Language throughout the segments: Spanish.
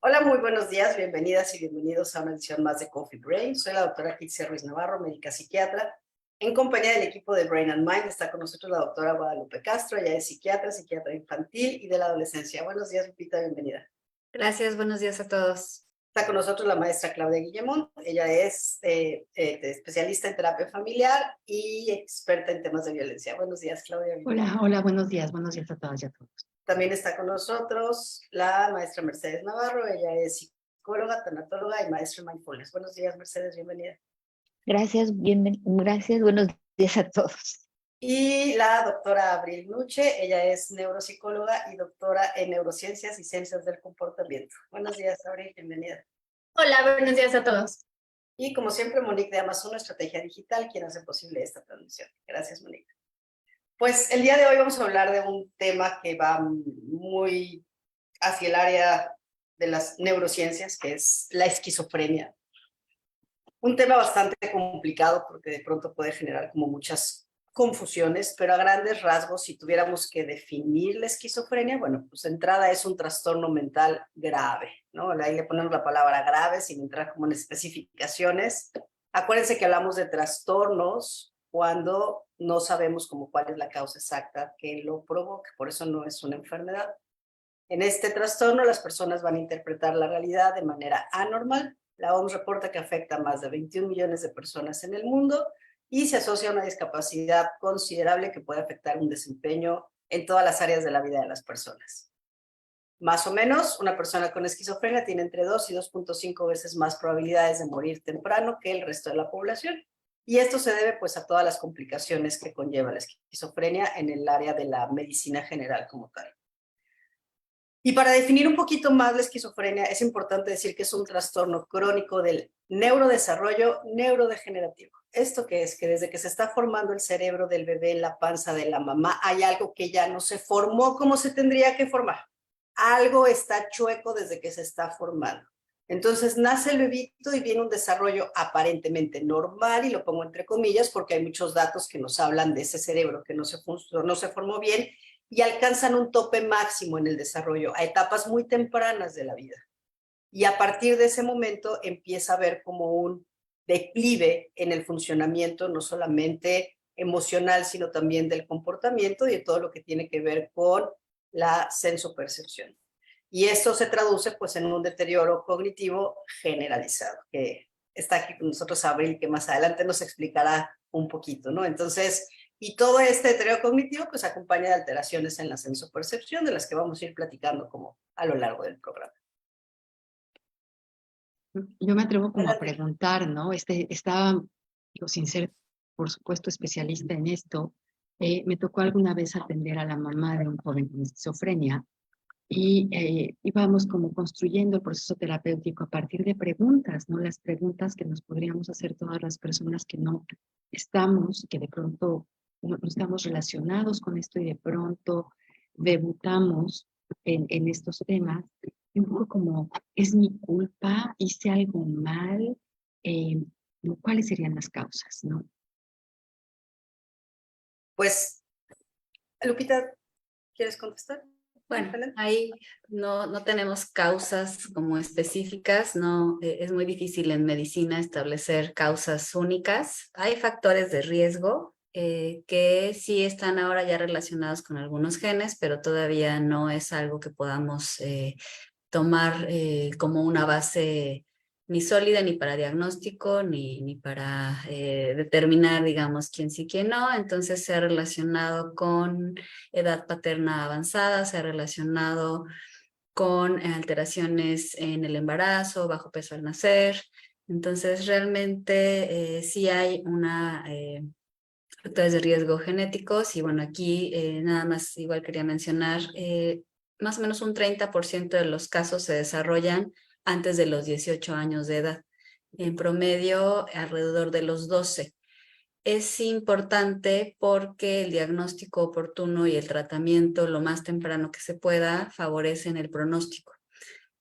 Hola, muy buenos días, bienvenidas y bienvenidos a una edición más de Coffee Brain. Soy la doctora Kitsia Ruiz Navarro, médica psiquiatra. En compañía del equipo de Brain and Mind está con nosotros la doctora Guadalupe Castro, ella es psiquiatra, psiquiatra infantil y de la adolescencia. Buenos días, Lupita, bienvenida. Gracias, buenos días a todos. Está con nosotros la maestra Claudia Guillemón, ella es especialista en terapia familiar y experta en temas de violencia. Buenos días, Claudia. Hola, hola, buenos días a todas y a todos. También está con nosotros la maestra Mercedes Navarro, ella es psicóloga, tanatóloga y maestra en mindfulness. Buenos días, Mercedes, bienvenida. Gracias, gracias, buenos días a todos. Y la doctora Abril Nuche, ella es neuropsicóloga y doctora en neurociencias y ciencias del comportamiento. Buenos días, Abril, bienvenida. Hola, buenos días a todos. Y como siempre, Monique de Amazon Estrategia Digital, quien hace posible esta transmisión. Gracias, Monique. Pues el día de hoy vamos a hablar de un tema que va muy hacia el área de las neurociencias, que es la esquizofrenia. Un tema bastante complicado porque de pronto puede generar como muchas confusiones, pero a grandes rasgos, si tuviéramos que definir la esquizofrenia, bueno, pues de entrada es un trastorno mental grave, ¿no? Ahí le ponemos la palabra grave sin entrar como en especificaciones. Acuérdense que hablamos de trastornos cuando no sabemos como cuál es la causa exacta que lo provoca, por eso no es una enfermedad. En este trastorno, las personas van a interpretar la realidad de manera anormal. La OMS reporta que afecta a más de 21 millones de personas en el mundo y se asocia a una discapacidad considerable que puede afectar un desempeño en todas las áreas de la vida de las personas. Más o menos, una persona con esquizofrenia tiene entre 2 y 2.5 veces más probabilidades de morir temprano que el resto de la población. Y esto se debe pues a todas las complicaciones que conlleva la esquizofrenia en el área de la medicina general como tal. Y para definir un poquito más la esquizofrenia, es importante decir que es un trastorno crónico del neurodesarrollo neurodegenerativo. ¿Esto qué es? Que desde que se está formando el cerebro del bebé en la panza de la mamá, hay algo que ya no se formó como se tendría que formar. Algo está chueco desde que se está formando. Entonces nace el bebito y viene un desarrollo aparentemente normal, y lo pongo entre comillas porque hay muchos datos que nos hablan de ese cerebro que no se formó bien, y alcanzan un tope máximo en el desarrollo a etapas muy tempranas de la vida. Y a partir de ese momento empieza a haber como un declive en el funcionamiento, no solamente emocional, sino también del comportamiento y de todo lo que tiene que ver con la sensopercepción. Y esto se traduce pues en un deterioro cognitivo generalizado, que está aquí con nosotros Abril, que más adelante nos explicará un poquito, ¿no? Entonces, y todo este deterioro cognitivo pues acompaña de alteraciones en la sensopercepción, de las que vamos a ir platicando como a lo largo del programa. Yo me atrevo como a preguntar, ¿no? Digo, sin ser, por supuesto, especialista en esto, me tocó alguna vez atender a la mamá de un joven con esquizofrenia y íbamos como construyendo el proceso terapéutico a partir de preguntas, ¿no? Las preguntas que nos podríamos hacer todas las personas que no estamos, que de pronto no estamos relacionados con esto y de pronto debutamos en estos temas. Un poco como, ¿es mi culpa? ¿Hice algo mal? Eh, ¿Cuáles serían las causas, no? Pues, Lupita, ¿quieres contestar? Bueno, ahí no tenemos causas como específicas, no, es muy difícil en medicina establecer causas únicas. Hay factores de riesgo que sí están ahora ya relacionados con algunos genes, pero todavía no es algo que podamos tomar como una base ni sólida ni para diagnóstico, ni para determinar, digamos, quién sí, quién no. Entonces se ha relacionado con edad paterna avanzada, se ha relacionado con alteraciones en el embarazo, bajo peso al nacer. Entonces realmente sí hay factores de riesgo genéticos, y bueno, aquí nada más igual quería mencionar, más o menos un 30% de los casos se desarrollan antes de los 18 años de edad, en promedio alrededor de los 12. Es importante porque el diagnóstico oportuno y el tratamiento lo más temprano que se pueda favorecen el pronóstico.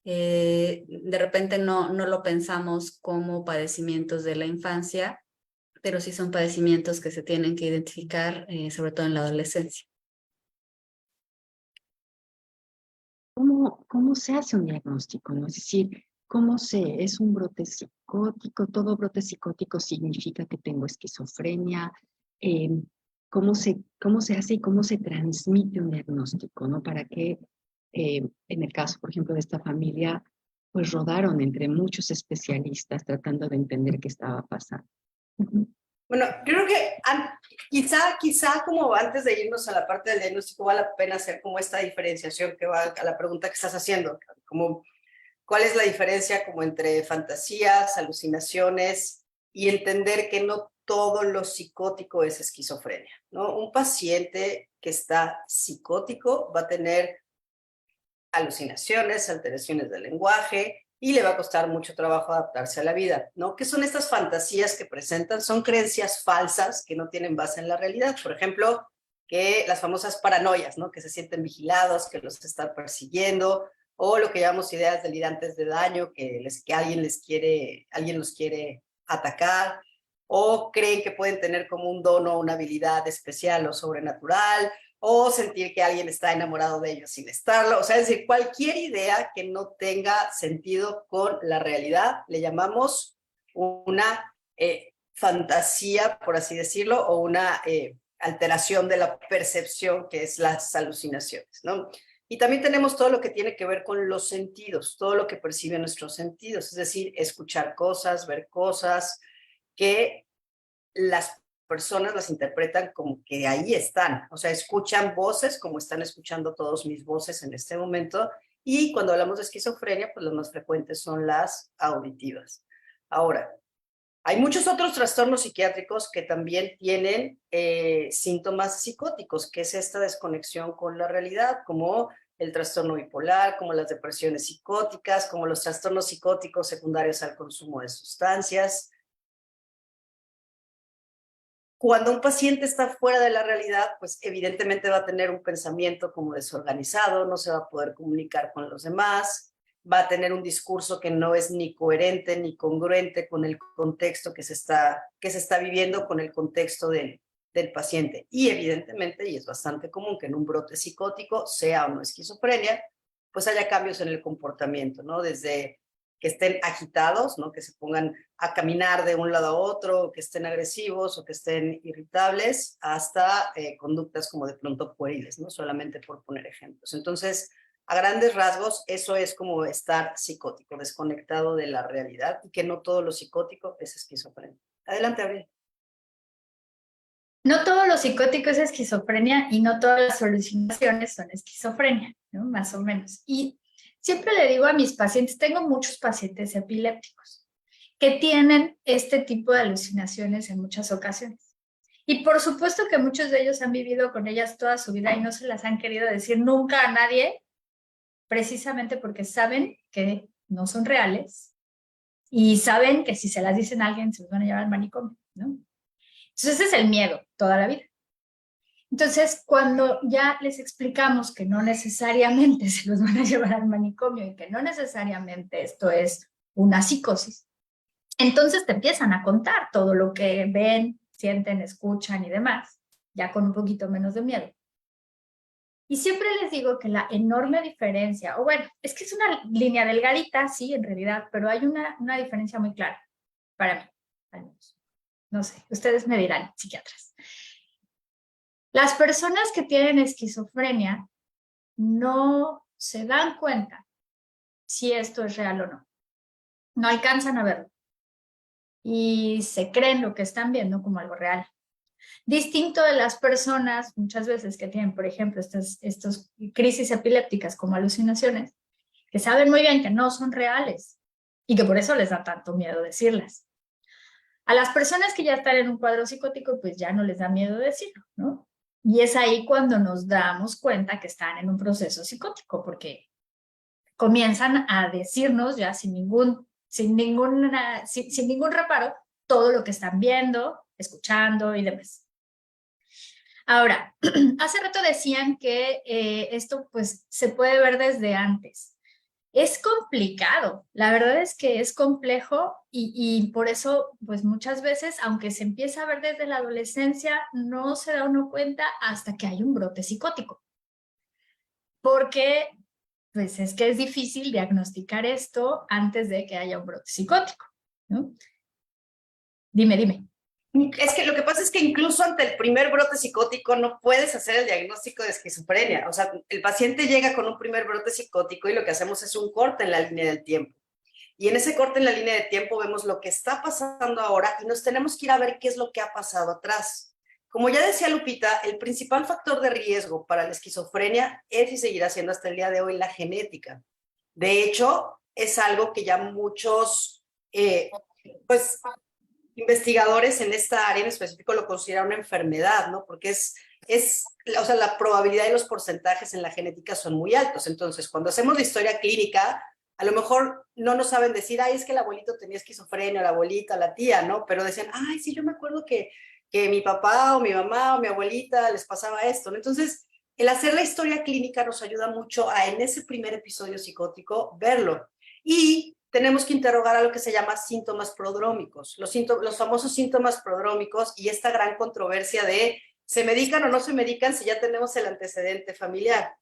De repente no lo pensamos como padecimientos de la infancia, pero sí son padecimientos que se tienen que identificar, sobre todo en la adolescencia. cómo se hace un diagnóstico, ¿no? Es decir, ¿cómo es un brote psicótico? ¿Todo brote psicótico significa que tengo esquizofrenia? Eh, cómo se hace y cómo se transmite un diagnóstico, ¿no? Para que, en el caso, por ejemplo, de esta familia, pues rodaron entre muchos especialistas tratando de entender qué estaba pasando. Bueno, yo creo que quizá como antes de irnos a la parte del diagnóstico vale la pena hacer como esta diferenciación que va a la pregunta que estás haciendo, como cuál es la diferencia como entre fantasías, alucinaciones y entender que no todo lo psicótico es esquizofrenia, ¿no? Un paciente que está psicótico va a tener alucinaciones, alteraciones del lenguaje y le va a costar mucho trabajo adaptarse a la vida, ¿no? ¿Qué son estas fantasías que presentan? Son creencias falsas que no tienen base en la realidad. Por ejemplo, que las famosas paranoias, ¿no? Que se sienten vigilados, que los están persiguiendo, o lo que llamamos ideas delirantes de daño, que alguien los quiere atacar, o creen que pueden tener como un don o una habilidad especial o sobrenatural, o sentir que alguien está enamorado de ellos sin estarlo. O sea, es decir, cualquier idea que no tenga sentido con la realidad, le llamamos una fantasía, por así decirlo, o una alteración de la percepción, que es las alucinaciones, ¿no? Y también tenemos todo lo que tiene que ver con los sentidos, todo lo que perciben nuestros sentidos, es decir, escuchar cosas, ver cosas, que las personas las interpretan como que ahí están, o sea, escuchan voces como están escuchando todos mis voces en este momento, y cuando hablamos de esquizofrenia, pues las más frecuentes son las auditivas. Ahora, hay muchos otros trastornos psiquiátricos que también tienen síntomas psicóticos, que es esta desconexión con la realidad, como el trastorno bipolar, como las depresiones psicóticas, como los trastornos psicóticos secundarios al consumo de sustancias. Cuando un paciente está fuera de la realidad, pues evidentemente va a tener un pensamiento como desorganizado, no se va a poder comunicar con los demás, va a tener un discurso que no es ni coherente ni congruente con el contexto que se está viviendo, con el contexto del paciente. Y evidentemente, y es bastante común que en un brote psicótico, sea o no esquizofrenia, pues haya cambios en el comportamiento, ¿no? Desde que estén agitados, ¿no? Que se pongan a caminar de un lado a otro, que estén agresivos o que estén irritables, hasta conductas como de pronto pueriles, ¿no? Solamente por poner ejemplos. Entonces, a grandes rasgos, eso es como estar psicótico, desconectado de la realidad, y que no todo lo psicótico es esquizofrenia. Adelante, Abril. No todo lo psicótico es esquizofrenia y no todas las alucinaciones son esquizofrenia, ¿no? Más o menos. Y siempre le digo a mis pacientes, tengo muchos pacientes epilépticos que tienen este tipo de alucinaciones en muchas ocasiones. Y por supuesto que muchos de ellos han vivido con ellas toda su vida y no se las han querido decir nunca a nadie, precisamente porque saben que no son reales y saben que si se las dicen a alguien se los van a llevar al manicomio, ¿no? Entonces ese es el miedo toda la vida. Entonces, cuando ya les explicamos que no necesariamente se los van a llevar al manicomio y que no necesariamente esto es una psicosis, entonces te empiezan a contar todo lo que ven, sienten, escuchan y demás, ya con un poquito menos de miedo. Y siempre les digo que la enorme diferencia, o bueno, es que es una línea delgadita, sí, en realidad, pero hay una diferencia muy clara para mí, al menos. No sé, ustedes me dirán, psiquiatras. Las personas que tienen esquizofrenia no se dan cuenta si esto es real o no. No alcanzan a verlo. Y se creen lo que están viendo como algo real. Distinto de las personas, muchas veces que tienen, por ejemplo, estas crisis epilépticas como alucinaciones, que saben muy bien que no son reales y que por eso les da tanto miedo decirlas. A las personas que ya están en un cuadro psicótico, pues ya no les da miedo decirlo, ¿no? Y es ahí cuando nos damos cuenta que están en un proceso psicótico, porque comienzan a decirnos ya sin ningún reparo todo lo que están viendo, escuchando y demás. Ahora, hace rato decían que esto pues se puede ver desde antes. Es complicado, la verdad es que es complejo y por eso, pues muchas veces, aunque se empieza a ver desde la adolescencia, no se da uno cuenta hasta que hay un brote psicótico. Porque pues es que es difícil diagnosticar esto antes de que haya un brote psicótico, ¿no? Dime. Es que lo que pasa es que incluso ante el primer brote psicótico no puedes hacer el diagnóstico de esquizofrenia. O sea, el paciente llega con un primer brote psicótico y lo que hacemos es un corte en la línea del tiempo. Y en ese corte en la línea de tiempo vemos lo que está pasando ahora y nos tenemos que ir a ver qué es lo que ha pasado atrás. Como ya decía Lupita, el principal factor de riesgo para la esquizofrenia es y seguirá siendo hasta el día de hoy la genética. De hecho, es algo que ya muchos pues, investigadores en esta área en específico lo consideran una enfermedad, ¿no? Porque o sea, la probabilidad y los porcentajes en la genética son muy altos. Entonces, cuando hacemos la historia clínica, a lo mejor no nos saben decir, ay, es que el abuelito tenía esquizofrenia, la abuelita, la tía, ¿no? Pero decían, ay, sí, yo me acuerdo que mi papá o mi mamá o mi abuelita les pasaba esto, ¿no? Entonces, el hacer la historia clínica nos ayuda mucho a, en ese primer episodio psicótico, verlo. Y tenemos que interrogar a lo que se llama síntomas prodrómicos, los famosos síntomas prodrómicos y esta gran controversia de ¿se medican o no se medican si ya tenemos el antecedente familiar?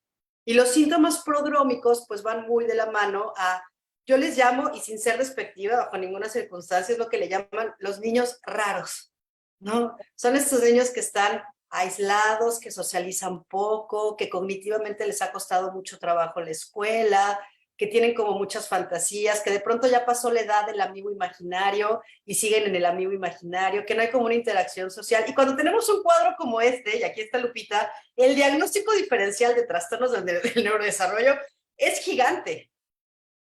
Y los síntomas prodrómicos pues van muy de la mano a, yo les llamo, y sin ser despectiva bajo ninguna circunstancia, es lo que le llaman los niños raros, ¿no? Son estos niños que están aislados, que socializan poco, que cognitivamente les ha costado mucho trabajo la escuela, que tienen como muchas fantasías, que de pronto ya pasó la edad del amigo imaginario y siguen en el amigo imaginario, que no hay como una interacción social. Y cuando tenemos un cuadro como este, y aquí está Lupita, el diagnóstico diferencial de trastornos del neurodesarrollo es gigante.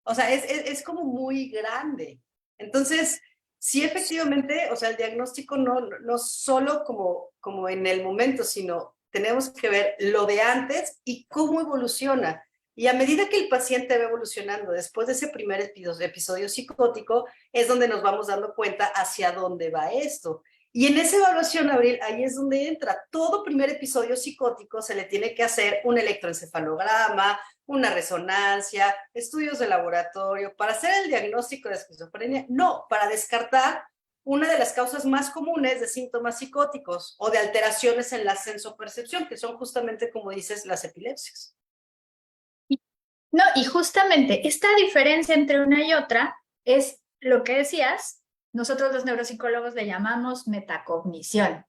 O sea, es como muy grande. Entonces, sí, efectivamente, o sea, el diagnóstico no solo como en el momento, sino tenemos que ver lo de antes y cómo evoluciona. Y a medida que el paciente va evolucionando después de ese primer episodio psicótico, es donde nos vamos dando cuenta hacia dónde va esto. Y en esa evaluación, Abril, ahí es donde entra. Todo primer episodio psicótico se le tiene que hacer un electroencefalograma, una resonancia, estudios de laboratorio, para hacer el diagnóstico de esquizofrenia. No, para descartar una de las causas más comunes de síntomas psicóticos o de alteraciones en la sensopercepción, que son justamente, como dices, las epilepsias. No, y justamente esta diferencia entre una y otra es lo que decías, nosotros los neuropsicólogos le llamamos metacognición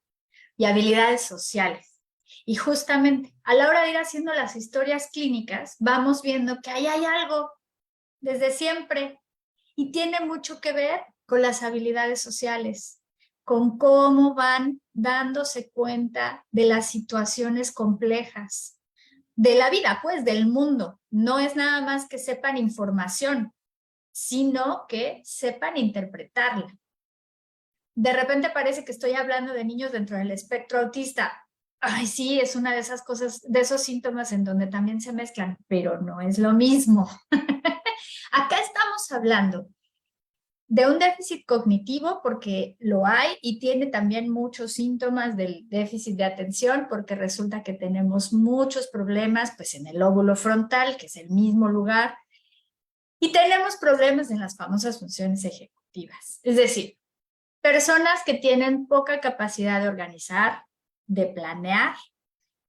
y habilidades sociales. Y justamente a la hora de ir haciendo las historias clínicas, vamos viendo que ahí hay algo desde siempre y tiene mucho que ver con las habilidades sociales, con cómo van dándose cuenta de las situaciones complejas de la vida, pues, del mundo. No es nada más que sepan información, sino que sepan interpretarla. De repente parece que estoy hablando de niños dentro del espectro autista. Ay, sí, es una de esas cosas, de esos síntomas en donde también se mezclan, pero no es lo mismo. Acá estamos hablando de un déficit cognitivo porque lo hay y tiene también muchos síntomas del déficit de atención porque resulta que tenemos muchos problemas pues en el lóbulo frontal, que es el mismo lugar, y tenemos problemas en las famosas funciones ejecutivas. Es decir, personas que tienen poca capacidad de organizar, de planear,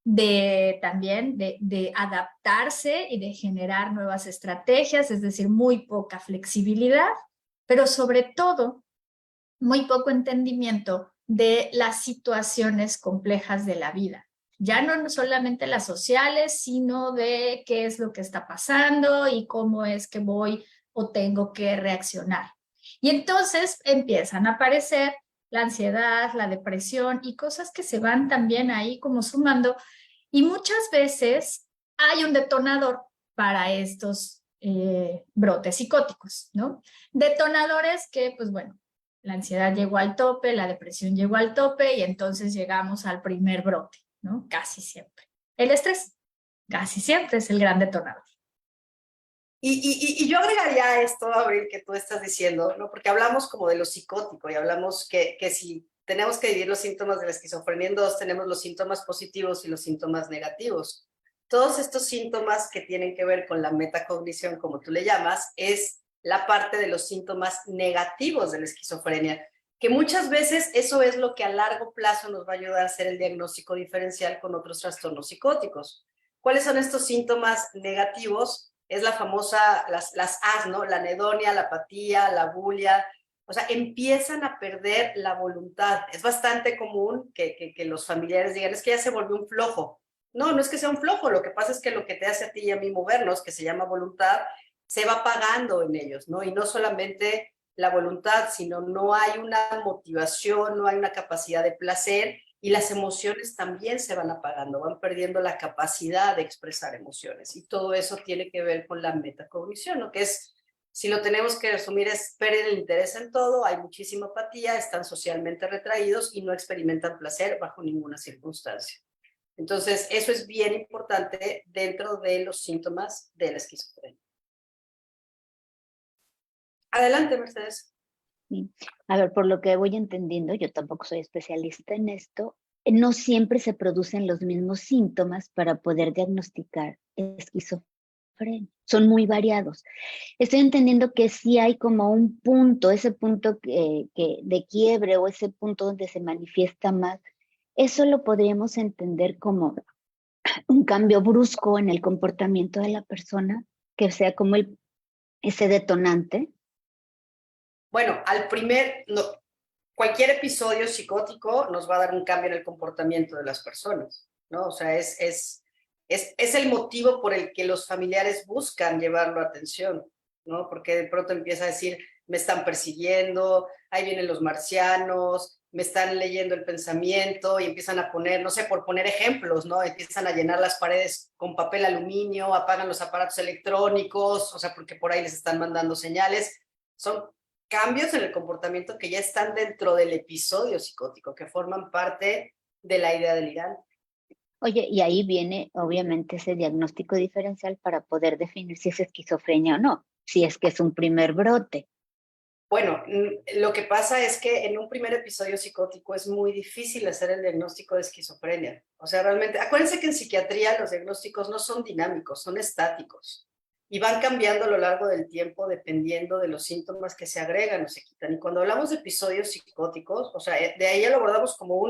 de adaptarse y de generar nuevas estrategias, es decir, muy poca flexibilidad, pero sobre todo muy poco entendimiento de las situaciones complejas de la vida. Ya no solamente las sociales, sino de qué es lo que está pasando y cómo es que voy o tengo que reaccionar. Y entonces empiezan a aparecer la ansiedad, la depresión y cosas que se van también ahí como sumando. Y muchas veces hay un detonador para estos brotes psicóticos, ¿no? Detonadores que, pues bueno, la ansiedad llegó al tope, la depresión llegó al tope y entonces llegamos al primer brote, ¿no? Casi siempre. El estrés, casi siempre es el gran detonador. Y yo agregaría a esto, Abril, que tú estás diciendo, ¿no? Porque hablamos como de lo psicótico y hablamos que si tenemos que dividir los síntomas de la esquizofrenia en dos, tenemos los síntomas positivos y los síntomas negativos. Todos estos síntomas que tienen que ver con la metacognición, como tú le llamas, es la parte de los síntomas negativos de la esquizofrenia, que muchas veces eso es lo que a largo plazo nos va a ayudar a hacer el diagnóstico diferencial con otros trastornos psicóticos. ¿Cuáles son estos síntomas negativos? es la famosa, las As, ¿no? La anedonia, la apatía, la bulia. O sea, empiezan a perder la voluntad. Es bastante común que los familiares digan, es que ya se volvió un flojo. No, no es que sea un flojo, lo que pasa es que lo que te hace a ti y a mí movernos, que se llama voluntad, se va apagando en ellos, ¿no? Y no solamente la voluntad, sino no hay una motivación, no hay una capacidad de placer y las emociones también se van apagando, van perdiendo la capacidad de expresar emociones. Y todo eso tiene que ver con la metacognición, ¿no? Que es, si lo tenemos que resumir, es perder el interés en todo, hay muchísima apatía, están socialmente retraídos y no experimentan placer bajo ninguna circunstancia. Entonces, eso es bien importante dentro de los síntomas de la esquizofrenia. Adelante, Mercedes. Sí. A ver, por lo que voy entendiendo, yo tampoco soy especialista en esto, no siempre se producen los mismos síntomas para poder diagnosticar esquizofrenia. Son muy variados. Estoy entendiendo que sí hay como un punto, ese punto de quiebre o ese punto donde se manifiesta más. Eso lo podríamos entender como un cambio brusco en el comportamiento de la persona, que sea como ese detonante. Bueno, cualquier episodio psicótico nos va a dar un cambio en el comportamiento de las personas, ¿no? O sea, es el motivo por el que los familiares buscan llevarlo a atención, ¿no? Porque de pronto empieza a decir, me están persiguiendo, ahí vienen los marcianos, me están leyendo el pensamiento y empiezan a poner, no sé, por poner ejemplos, ¿no? Empiezan a llenar las paredes con papel aluminio, apagan los aparatos electrónicos, o sea, porque por ahí les están mandando señales. Son cambios en el comportamiento que ya están dentro del episodio psicótico, que forman parte de la idea delirante. Oye, y ahí viene obviamente ese diagnóstico diferencial para poder definir si es esquizofrenia o no, si es que es un primer brote. Bueno, lo que pasa es que en un primer episodio psicótico es muy difícil hacer el diagnóstico de esquizofrenia. O sea, realmente, acuérdense que en psiquiatría los diagnósticos no son dinámicos, son estáticos y van cambiando a lo largo del tiempo dependiendo de los síntomas que se agregan o se quitan. Y cuando hablamos de episodios psicóticos, o sea, de ahí ya lo abordamos como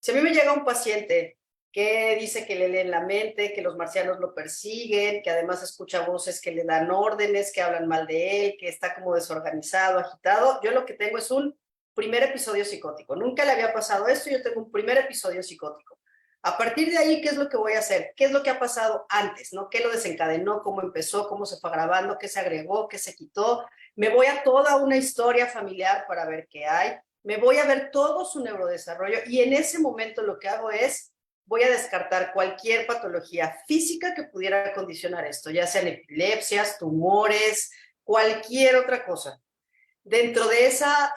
si a mí me llega un paciente que dice que le leen la mente, que los marcianos lo persiguen, que además escucha voces que le dan órdenes, que hablan mal de él, que está como desorganizado, agitado. Yo lo que tengo es un primer episodio psicótico. Nunca le había pasado esto, yo tengo un primer episodio psicótico. A partir de ahí, ¿qué es lo que voy a hacer? ¿Qué es lo que ha pasado antes? ¿No? ¿Qué lo desencadenó? ¿Cómo empezó? ¿Cómo se fue agravando? ¿Qué se agregó? ¿Qué se quitó? Me voy a toda una historia familiar para ver qué hay. Me voy a ver todo su neurodesarrollo y en ese momento lo que hago es voy a descartar cualquier patología física que pudiera condicionar esto, ya sean epilepsias, tumores, cualquier otra cosa. Dentro de esa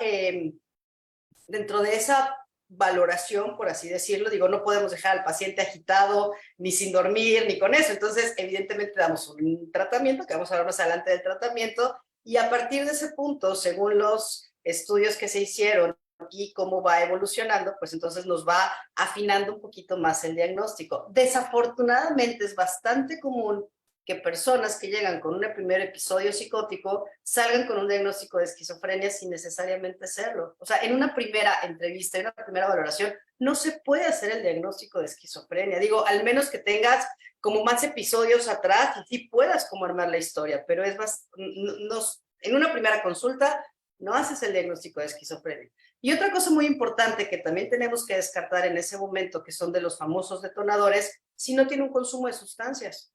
valoración, por así decirlo, digo, no podemos dejar al paciente agitado, ni sin dormir, ni con eso. Entonces, evidentemente, damos un tratamiento, que vamos a hablar más adelante del tratamiento, y a partir de ese punto, según los estudios que se hicieron, y cómo va evolucionando, pues entonces nos va afinando un poquito más el diagnóstico. Desafortunadamente es bastante común que personas que llegan con un primer episodio psicótico salgan con un diagnóstico de esquizofrenia sin necesariamente serlo. O sea, en una primera entrevista, en una primera valoración, no se puede hacer el diagnóstico de esquizofrenia. Digo, al menos que tengas como más episodios atrás y sí puedas como armar la historia, pero en una primera consulta no haces el diagnóstico de esquizofrenia. Y otra cosa muy importante que también tenemos que descartar en ese momento, que son de los famosos detonadores, si no tiene un consumo de sustancias.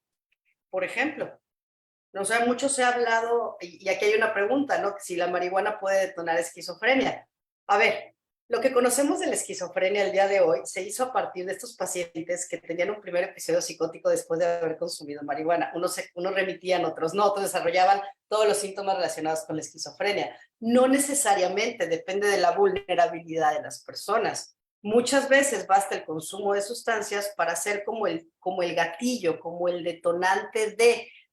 Por ejemplo, o sea, mucho se ha hablado, y aquí hay una pregunta, ¿no? Si la marihuana puede detonar esquizofrenia. A ver, lo que conocemos de la esquizofrenia el día de hoy se hizo a partir de estos pacientes que tenían un primer episodio psicótico después de haber consumido marihuana. Unos remitían, otros no, otros desarrollaban todos los síntomas relacionados con la esquizofrenia. No necesariamente, depende de la vulnerabilidad de las personas. Muchas veces basta el consumo de sustancias para ser como el gatillo, como el detonante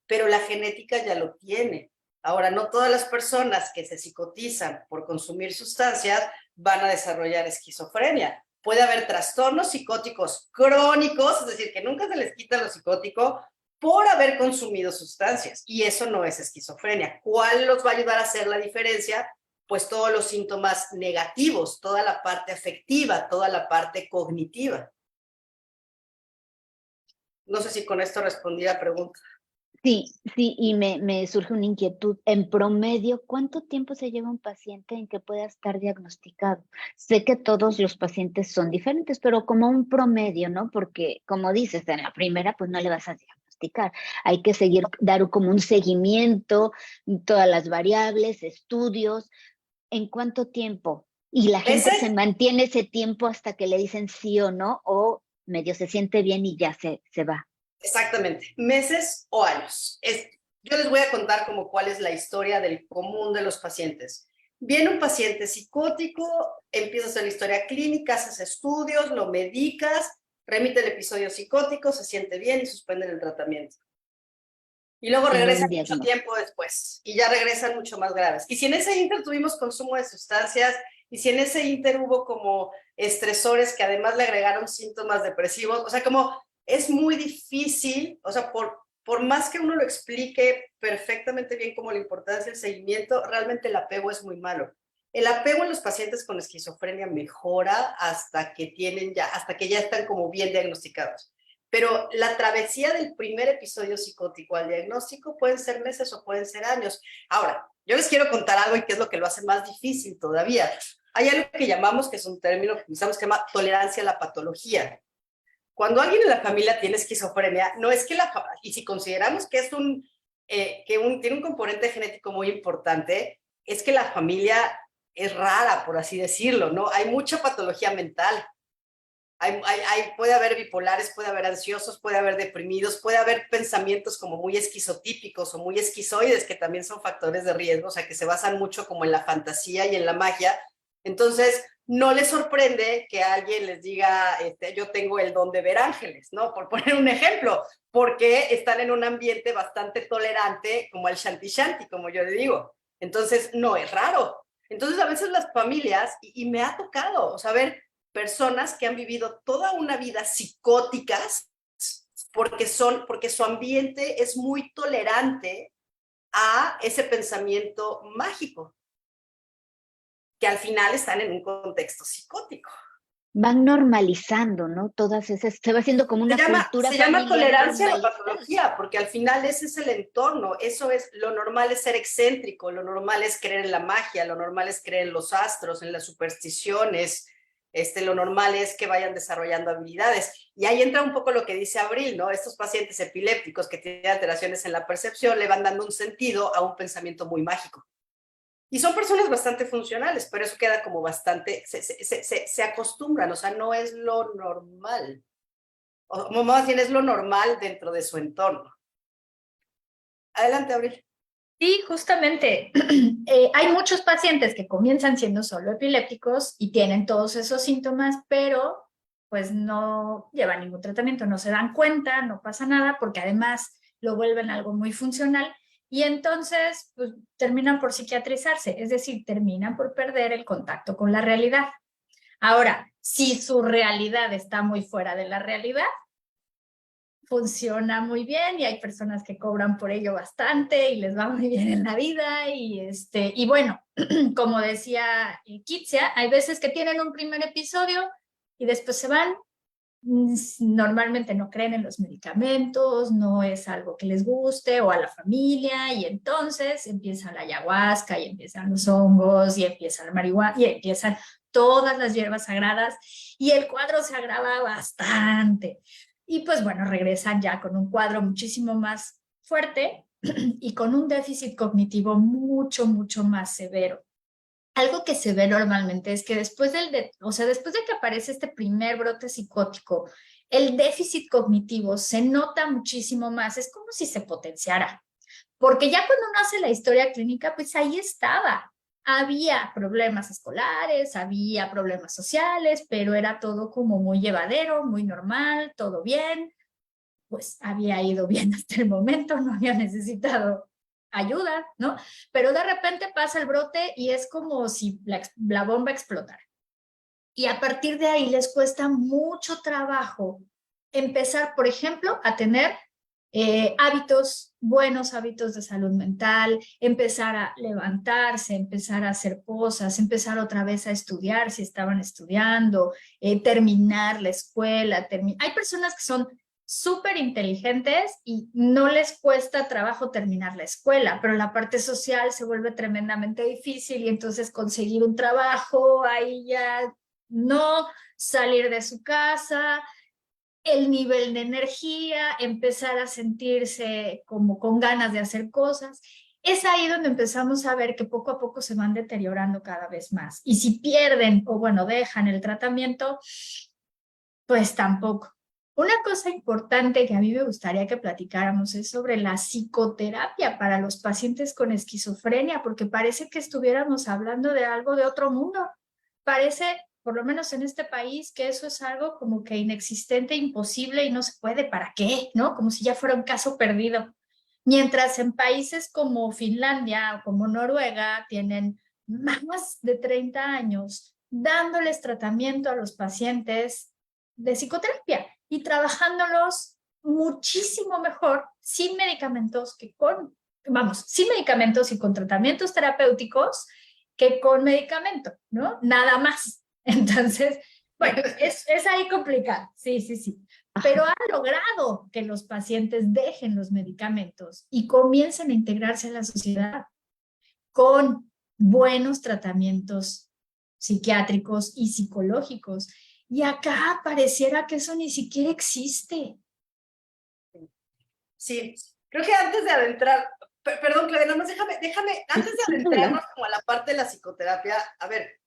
pero la genética ya lo tiene. Ahora, no todas las personas que se psicotizan por consumir sustancias van a desarrollar esquizofrenia. Puede haber trastornos psicóticos crónicos, es decir, que nunca se les quita lo psicótico por haber consumido sustancias. Y eso no es esquizofrenia. ¿Cuál los va a ayudar a hacer la diferencia? Pues todos los síntomas negativos, toda la parte afectiva, toda la parte cognitiva. No sé si con esto respondí a la pregunta. Sí, sí, y me surge una inquietud. En promedio, ¿cuánto tiempo se lleva un paciente en que pueda estar diagnosticado? Sé que todos los pacientes son diferentes, pero como un promedio, ¿no? Porque, como dices, en la primera, pues no le vas a diagnosticar. Hay que seguir, dar como un seguimiento, todas las variables, estudios. ¿En cuánto tiempo? Y la gente Meses, se mantiene ese tiempo hasta que le dicen sí o no, o medio se siente bien y ya se va. exactamente, meses o años. Yo les voy a contar como cuál es la historia del común de los pacientes. Viene un paciente psicótico, empieza a hacer la historia clínica, haces estudios, lo medicas, remite el episodio psicótico, se siente bien y suspenden el tratamiento. Y luego Sin regresan un mucho diagnóstico. tiempo después y ya regresan mucho más graves. Y si en ese inter tuvimos consumo de sustancias y si en ese inter hubo como estresores que además le agregaron síntomas depresivos, o sea, como es muy difícil, o sea, por más que uno lo explique perfectamente bien como la importancia del seguimiento, realmente el apego es muy malo. El apego en los pacientes con esquizofrenia mejora hasta que hasta que ya están como bien diagnosticados. Pero la travesía del primer episodio psicótico al diagnóstico pueden ser meses o pueden ser años. Ahora, yo les quiero contar algo y que es lo que lo hace más difícil todavía. Hay algo que llamamos, que es un término que utilizamos, que se llama tolerancia a la patología. Cuando alguien en la familia tiene esquizofrenia, no es que y si consideramos que tiene un componente genético muy importante, es que la familia es rara, por así decirlo, ¿no? Hay mucha patología mental. Puede haber bipolares, puede haber ansiosos, puede haber deprimidos, puede haber pensamientos como muy esquizotípicos o muy esquizoides, que también son factores de riesgo, o sea, que se basan mucho como en la fantasía y en la magia. Entonces, no les sorprende que alguien les diga, yo tengo el don de ver ángeles, ¿no? Por poner un ejemplo, porque están en un ambiente bastante tolerante, como el shanti shanti, como yo le digo. Entonces, no es raro. Entonces, a veces las familias, y me ha tocado, o sea, ver personas que han vivido toda una vida psicóticas porque su ambiente es muy tolerante a ese pensamiento mágico, que al final están en un contexto psicótico. Van normalizando, ¿no? Todas esas, se va haciendo como una cultura Se llama familiar tolerancia a la normalizada. patología, porque al final ese es el entorno, eso es, lo normal es ser excéntrico, lo normal es creer en la magia, lo normal es creer en los astros, en las supersticiones, lo normal es que vayan desarrollando habilidades. Y ahí entra un poco lo que dice Abril, ¿no? Estos pacientes epilépticos que tienen alteraciones en la percepción le van dando un sentido a un pensamiento muy mágico. Y son personas bastante funcionales, pero eso queda como bastante, se acostumbran, o sea, no es lo normal. O más bien es lo normal dentro de su entorno. Adelante, Abril. Sí, justamente. Hay muchos pacientes que comienzan siendo solo epilépticos y tienen todos esos síntomas, pero pues no llevan ningún tratamiento, no se dan cuenta, no pasa nada, porque además lo vuelven algo muy funcional y entonces pues, terminan por psiquiatrizarse, es decir, terminan por perder el contacto con la realidad. Ahora, si su realidad está muy fuera de la realidad, funciona muy bien y hay personas que cobran por ello bastante y les va muy bien en la vida y bueno, como decía Kitsia, hay veces que tienen un primer episodio y después se van. Normalmente no creen en los medicamentos, no es algo que les guste o a la familia y entonces empieza la ayahuasca y empiezan los hongos y empieza la marihuana y empiezan todas las hierbas sagradas y el cuadro se agrava bastante. Y pues bueno, regresan ya con un cuadro muchísimo más fuerte y con un déficit cognitivo mucho, mucho más severo. Algo que se ve normalmente es que después después de que aparece este primer brote psicótico, el déficit cognitivo se nota muchísimo más, es como si se potenciara, porque ya cuando uno hace la historia clínica, pues ahí estaba. Había problemas escolares, había problemas sociales, pero era todo como muy llevadero, muy normal, todo bien, pues había ido bien hasta el momento, no había necesitado ayuda, ¿no? Pero de repente pasa el brote y es como si la bomba explotara. Y a partir de ahí les cuesta mucho trabajo empezar, por ejemplo, a tener buenos hábitos de salud mental, empezar a levantarse, empezar a hacer cosas, empezar otra vez a estudiar si estaban estudiando, terminar la escuela. Hay personas que son súper inteligentes y no les cuesta trabajo terminar la escuela, pero la parte social se vuelve tremendamente difícil y entonces conseguir un trabajo, ahí ya no, salir de su casa, el nivel de energía, empezar a sentirse como con ganas de hacer cosas. Es ahí donde empezamos a ver que poco a poco se van deteriorando cada vez más. Y si pierden o bueno, dejan el tratamiento, pues tampoco. Una cosa importante que a mí me gustaría que platicáramos es sobre la psicoterapia para los pacientes con esquizofrenia, porque parece que estuviéramos hablando de algo de otro mundo. Parece, por lo menos en este país, que eso es algo como que inexistente, imposible y no se puede. ¿Para qué? ¿No? Como si ya fuera un caso perdido. Mientras en países como Finlandia o como Noruega tienen más de 30 años dándoles tratamiento a los pacientes de psicoterapia y trabajándolos muchísimo mejor sin medicamentos que con, vamos, sin medicamentos y con tratamientos terapéuticos que con medicamento, ¿no? Nada más. Entonces, bueno, es ahí complicado, sí, sí, sí. Pero ha logrado que los pacientes dejen los medicamentos y comiencen a integrarse en la sociedad con buenos tratamientos psiquiátricos y psicológicos. Y acá pareciera que eso ni siquiera existe. Sí, creo que antes de adentrar, perdón, Claudia, nada más déjame, antes de adentrarnos como a la parte de la psicoterapia, a ver,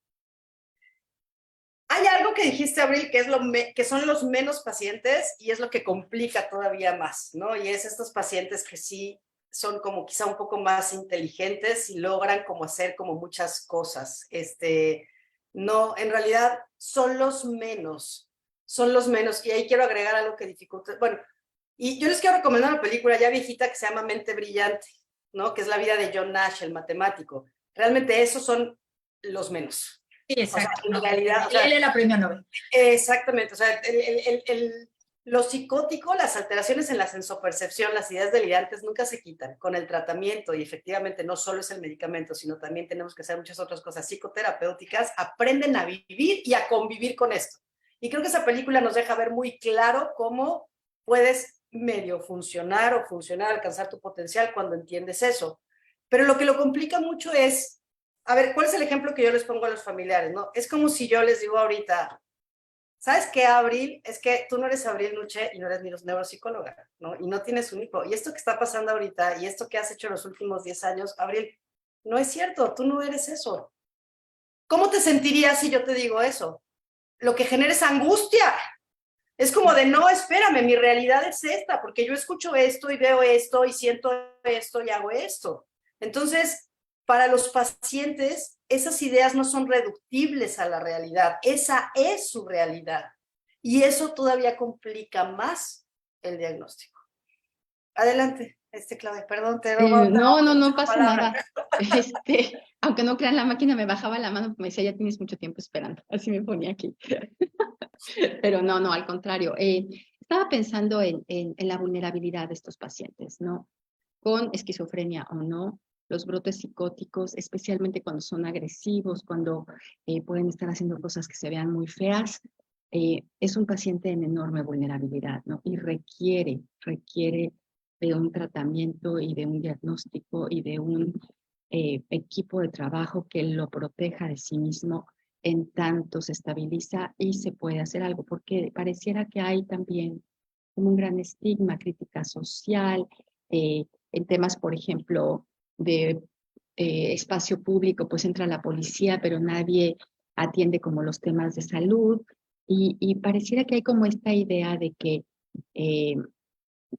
hay algo que dijiste, Abril, que, que son los menos pacientes y es lo que complica todavía más, ¿no? Y es estos pacientes que sí son como quizá un poco más inteligentes y logran como hacer como muchas cosas. No, en realidad son los menos, y ahí quiero agregar algo que dificulta, bueno, y yo les quiero recomendar una película ya viejita que se llama Mente Brillante, ¿no? Que es la vida de John Nash, el matemático. Realmente esos son los menos. Sí, exacto. O sea, en realidad, o sea, él era premio Nobel. Exactamente, o sea, lo psicótico, las alteraciones en la sensopercepción, las ideas delirantes nunca se quitan con el tratamiento y efectivamente no solo es el medicamento, sino también tenemos que hacer muchas otras cosas psicoterapéuticas, aprenden a vivir y a convivir con esto. Y creo que esa película nos deja ver muy claro cómo puedes medio funcionar o funcionar, alcanzar tu potencial cuando entiendes eso. Pero lo que lo complica mucho es, a ver, ¿cuál es el ejemplo que yo les pongo a los familiares? ¿No? Es como si yo les digo ahorita, ¿sabes qué, Abril? Es que tú no eres Abril Nuche y no eres ni neuropsicóloga, ¿no? Y no tienes un hijo. Y esto que está pasando ahorita y esto que has hecho en los últimos 10 años, Abril, no es cierto, tú no eres eso. ¿Cómo te sentirías si yo te digo eso? Lo que genera es angustia. Es como de, no, espérame, mi realidad es esta, porque yo escucho esto y veo esto y siento esto y hago esto. Entonces, para los pacientes, esas ideas no son reductibles a la realidad, esa es su realidad. Y eso todavía complica más el diagnóstico. Adelante, Claudia, perdón, te robo. No pasa nada. Aunque no crean, la máquina me bajaba la mano, me decía, ya tienes mucho tiempo esperando. Así me ponía aquí. Pero no, al contrario. Estaba pensando en la vulnerabilidad de estos pacientes, ¿no? Con esquizofrenia o no, los brotes psicóticos, especialmente cuando son agresivos, cuando pueden estar haciendo cosas que se vean muy feas, es un paciente en enorme vulnerabilidad, ¿no? Y requiere de un tratamiento y de un diagnóstico y de un equipo de trabajo que lo proteja de sí mismo en tanto se estabiliza y se puede hacer algo, porque pareciera que hay también un gran estigma, crítica social, en temas, por ejemplo, de espacio público, pues entra la policía, pero nadie atiende como los temas de salud, y pareciera que hay como esta idea de que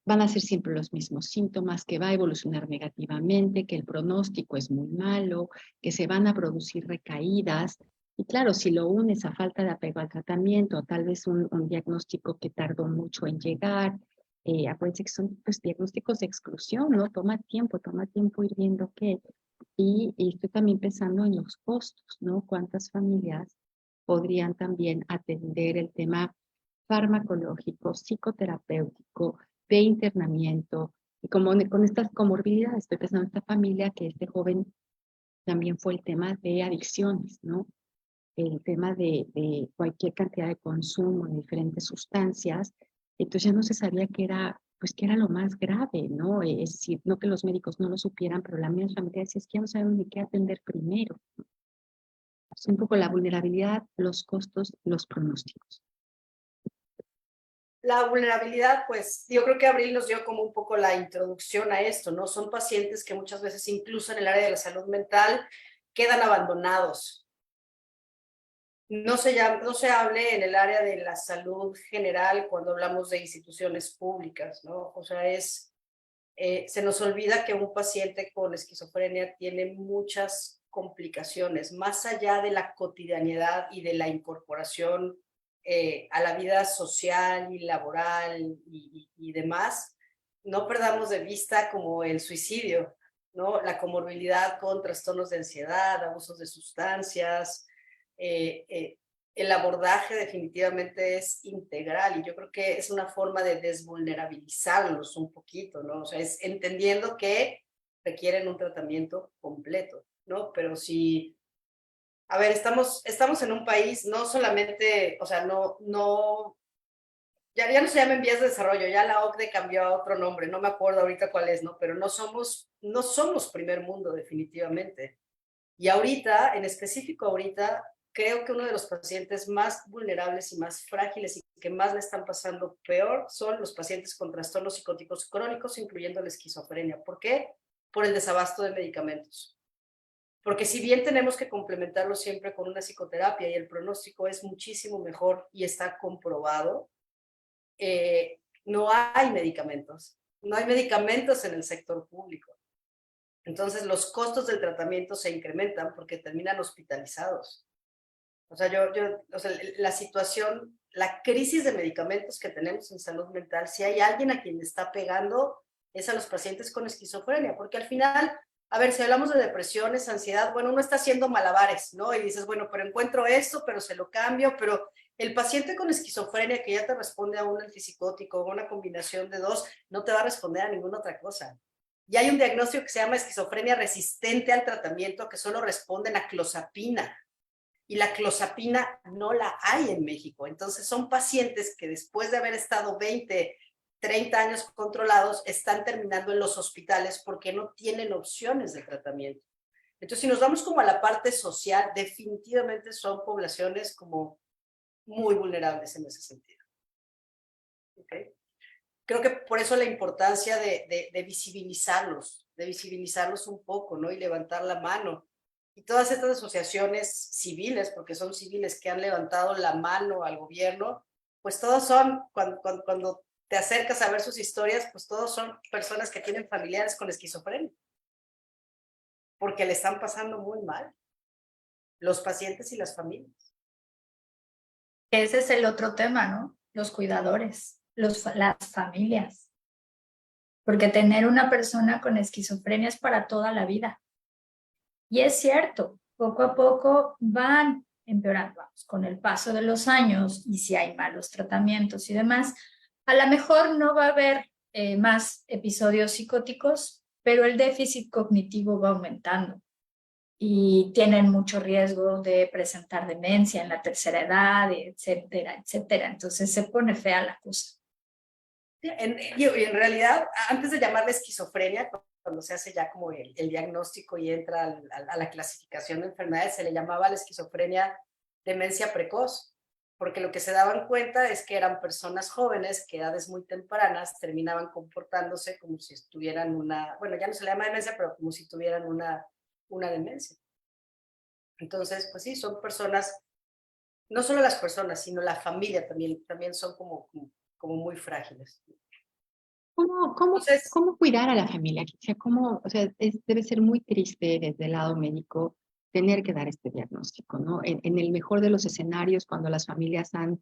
van a ser siempre los mismos síntomas, que va a evolucionar negativamente, que el pronóstico es muy malo, que se van a producir recaídas. Y claro, si lo unes a falta de apego al tratamiento, tal vez un diagnóstico que tardó mucho en llegar, acuérdense que son pues, diagnósticos de exclusión, ¿no? Toma tiempo ir viendo qué. Y estoy también pensando en los costos, ¿no? ¿Cuántas familias podrían también atender el tema farmacológico, psicoterapéutico, de internamiento? Y como con estas comorbilidades, estoy pensando en esta familia que este joven también fue el tema de adicciones, ¿no? El tema de cualquier cantidad de consumo de diferentes sustancias Entonces ya no se sabía qué era, pues qué era lo más grave, ¿no? Es decir, no que los médicos no lo supieran, pero la misma familia decía, es que ya no saben ni qué atender primero. Es un poco la vulnerabilidad, los costos, los pronósticos. La vulnerabilidad, pues yo creo que Abril nos dio como un poco la introducción a esto, ¿no? Son pacientes que muchas veces, incluso en el área de la salud mental, quedan abandonados. No se hable en el área de la salud general cuando hablamos de instituciones públicas, ¿no? O sea, se nos olvida que un paciente con esquizofrenia tiene muchas complicaciones, más allá de la cotidianidad y de la incorporación a la vida social y laboral y demás. No perdamos de vista como el suicidio, ¿no? La comorbilidad con trastornos de ansiedad, abusos de sustancias. eh, eh, el abordaje definitivamente es integral y yo creo que es una forma de desvulnerabilizarlos un poquito, ¿no? O sea, es entendiendo que requieren un tratamiento completo, ¿no? Pero si, a ver, estamos en un país no solamente, o sea, ya no se llama en vías de desarrollo, ya la OCDE cambió a otro nombre, no me acuerdo ahorita cuál es, ¿no? Pero no somos primer mundo definitivamente. Y ahorita, en específico ahorita, creo que uno de los pacientes más vulnerables y más frágiles y que más le están pasando peor son los pacientes con trastornos psicóticos crónicos, incluyendo la esquizofrenia. ¿Por qué? Por el desabasto de medicamentos. Porque si bien tenemos que complementarlo siempre con una psicoterapia y el pronóstico es muchísimo mejor y está comprobado, no hay medicamentos. No hay medicamentos en el sector público. Entonces los costos del tratamiento se incrementan porque terminan hospitalizados. O sea, o sea, la situación, la crisis de medicamentos que tenemos en salud mental, si hay alguien a quien le está pegando, es a los pacientes con esquizofrenia, porque al final, a ver, si hablamos de depresiones, ansiedad, bueno, uno está haciendo malabares, ¿no? Y dices, bueno, pero encuentro esto, pero se lo cambio, pero el paciente con esquizofrenia que ya te responde a un antipsicótico o una combinación de dos, no te va a responder a ninguna otra cosa. Y hay un diagnóstico que se llama esquizofrenia resistente al tratamiento que solo responden a clozapina. Y la clozapina no la hay en México. Entonces son pacientes que después de haber estado 20, 30 años controlados, están terminando en los hospitales porque no tienen opciones de tratamiento. Entonces, si nos vamos como a la parte social, definitivamente son poblaciones como muy vulnerables en ese sentido. ¿Okay? Creo que por eso la importancia de visibilizarlos un poco, ¿no? Y levantar la mano. Y todas estas asociaciones civiles, porque son civiles que han levantado la mano al gobierno, pues todos son, cuando te acercas a ver sus historias, pues todos son personas que tienen familiares con esquizofrenia, porque le están pasando muy mal, los pacientes y las familias. Ese es el otro tema, ¿no? Los cuidadores, las familias. Porque tener una persona con esquizofrenia es para toda la vida. Y es cierto, poco a poco van empeorando, vamos, con el paso de los años y si hay malos tratamientos y demás, a lo mejor no va a haber más episodios psicóticos, pero el déficit cognitivo va aumentando y tienen mucho riesgo de presentar demencia en la tercera edad, etcétera, etcétera. Entonces se pone fea la cosa. Y en realidad, antes de llamarle esquizofrenia, cuando se hace ya como el diagnóstico y entra a la clasificación de enfermedades, se le llamaba la esquizofrenia demencia precoz, porque lo que se daban cuenta es que eran personas jóvenes que a edades muy tempranas terminaban comportándose como si tuvieran bueno, ya no se le llama demencia, pero como si tuvieran una demencia. Entonces, pues sí, son personas, no solo las personas, sino la familia también son como muy frágiles. Entonces, ¿Cómo cuidar a la familia? O sea, o sea, debe ser muy triste desde el lado médico tener que dar este diagnóstico, ¿no? En el mejor de los escenarios, cuando las familias han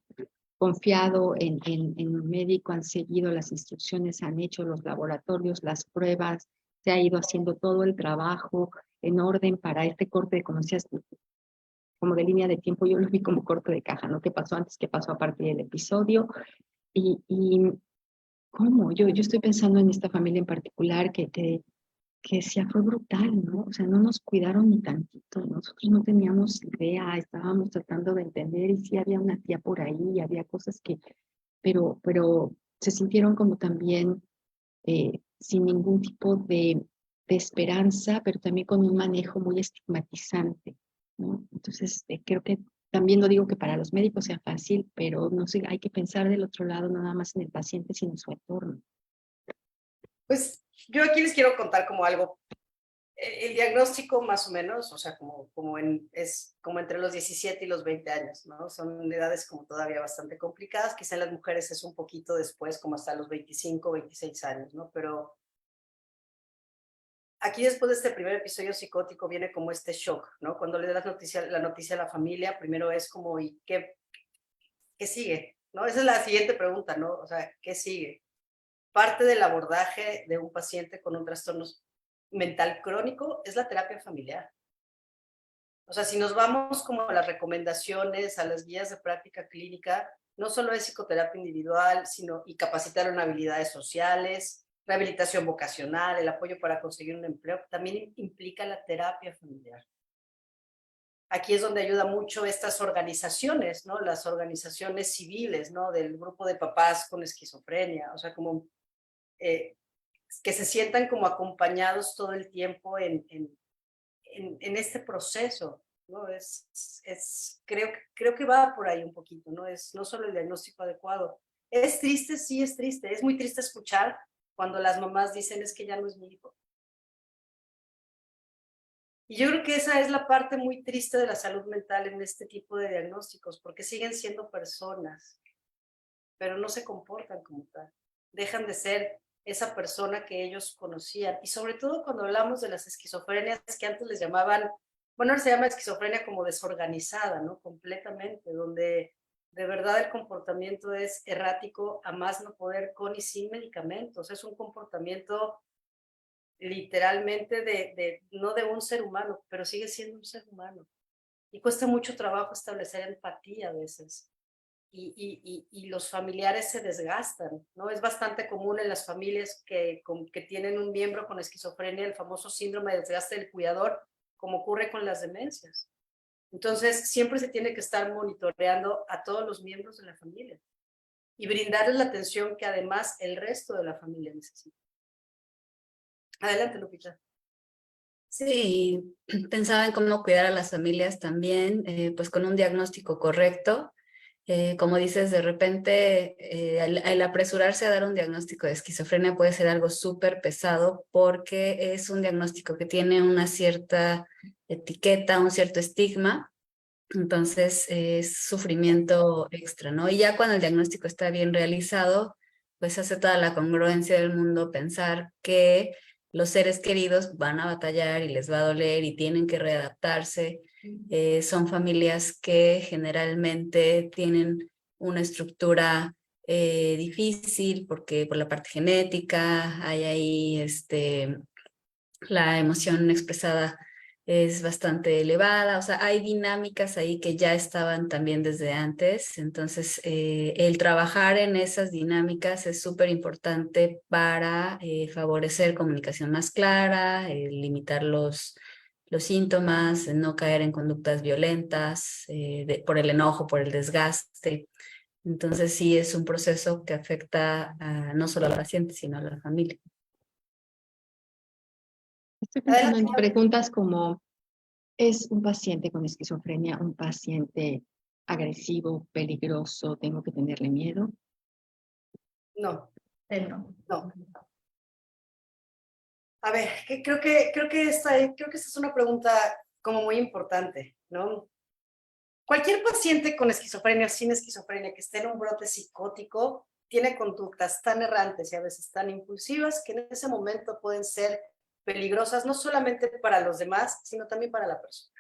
confiado en un médico, han seguido las instrucciones, han hecho los laboratorios, las pruebas, se ha ido haciendo todo el trabajo en orden para este corte, como decías, como de línea de tiempo, yo lo vi como corte de caja, ¿no? ¿Qué pasó antes? ¿Qué pasó a partir del episodio? Y ¿cómo? Yo estoy pensando en esta familia en particular que decía, fue brutal, ¿no? O sea, no nos cuidaron ni tantito, nosotros no teníamos idea, estábamos tratando de entender y sí había una tía por ahí, había cosas pero se sintieron como también sin ningún tipo de esperanza, pero también con un manejo muy estigmatizante, ¿no? Entonces, creo que también no digo que para los médicos sea fácil, pero no sé, hay que pensar del otro lado, no nada más en el paciente, sino en su entorno. Pues yo aquí les quiero contar como algo. El diagnóstico más o menos, o sea, es como entre los 17 y los 20 años, ¿no? Son edades como todavía bastante complicadas, quizá en las mujeres es un poquito después, como hasta los 25, 26 años, ¿no? Pero aquí después de este primer episodio psicótico viene como este shock, ¿no? Cuando le das la noticia a la familia, primero es como, ¿y qué sigue? ¿No? Esa es la siguiente pregunta, ¿no? O sea, ¿qué sigue? Parte del abordaje de un paciente con un trastorno mental crónico es la terapia familiar. O sea, si nos vamos como a las recomendaciones, a las guías de práctica clínica, no solo es psicoterapia individual, sino y capacitar en habilidades sociales, rehabilitación vocacional, el apoyo para conseguir un empleo, también implica la terapia familiar. Aquí es donde ayuda mucho estas organizaciones, ¿no? Las organizaciones civiles, ¿no? Del grupo de papás con esquizofrenia, o sea, como que se sientan como acompañados todo el tiempo en este proceso, ¿no? Creo que va por ahí un poquito, ¿no? No solo el diagnóstico adecuado. Es triste, sí es triste. Es muy triste escuchar cuando las mamás dicen es que ya no es mi hijo. Y yo creo que esa es la parte muy triste de la salud mental en este tipo de diagnósticos, porque siguen siendo personas, pero no se comportan como tal. Dejan de ser esa persona que ellos conocían. Y sobre todo cuando hablamos de las esquizofrenias que antes les llamaban, bueno, ahora se llama esquizofrenia como desorganizada, ¿no? Completamente, donde de verdad el comportamiento es errático a más no poder con y sin medicamentos. Es un comportamiento literalmente no de un ser humano, pero sigue siendo un ser humano. Y cuesta mucho trabajo establecer empatía a veces. Y los familiares se desgastan, ¿no? Es bastante común en las familias que tienen un miembro con esquizofrenia, el famoso síndrome de desgaste del cuidador, como ocurre con las demencias. Entonces, siempre se tiene que estar monitoreando a todos los miembros de la familia y brindarles la atención que además el resto de la familia necesita. Adelante, Lupita. Sí, pensaba en cómo cuidar a las familias también, pues con un diagnóstico correcto. Como dices, de repente el apresurarse a dar un diagnóstico de esquizofrenia puede ser algo súper pesado porque es un diagnóstico que tiene una cierta etiqueta, un cierto estigma, entonces es sufrimiento extra, ¿no? Y ya cuando el diagnóstico está bien realizado, pues hace toda la congruencia del mundo pensar que los seres queridos van a batallar y les va a doler y tienen que readaptarse. Son familias que generalmente tienen una estructura difícil porque por la parte genética hay ahí la emoción expresada es bastante elevada, o sea, hay dinámicas ahí que ya estaban también desde antes, entonces el trabajar en esas dinámicas es súper importante para favorecer comunicación más clara, limitar los síntomas, no caer en conductas violentas por el enojo, por el desgaste. Entonces sí es un proceso que afecta no solo al paciente, sino a la familia. Estoy pensando en preguntas como, ¿es un paciente con esquizofrenia un paciente agresivo, peligroso? ¿Tengo que tenerle miedo? No, No. no. A ver, creo que esta es una pregunta como muy importante, ¿no? Cualquier paciente con esquizofrenia o sin esquizofrenia que esté en un brote psicótico tiene conductas tan errantes y a veces tan impulsivas que en ese momento pueden ser peligrosas no solamente para los demás, sino también para la persona,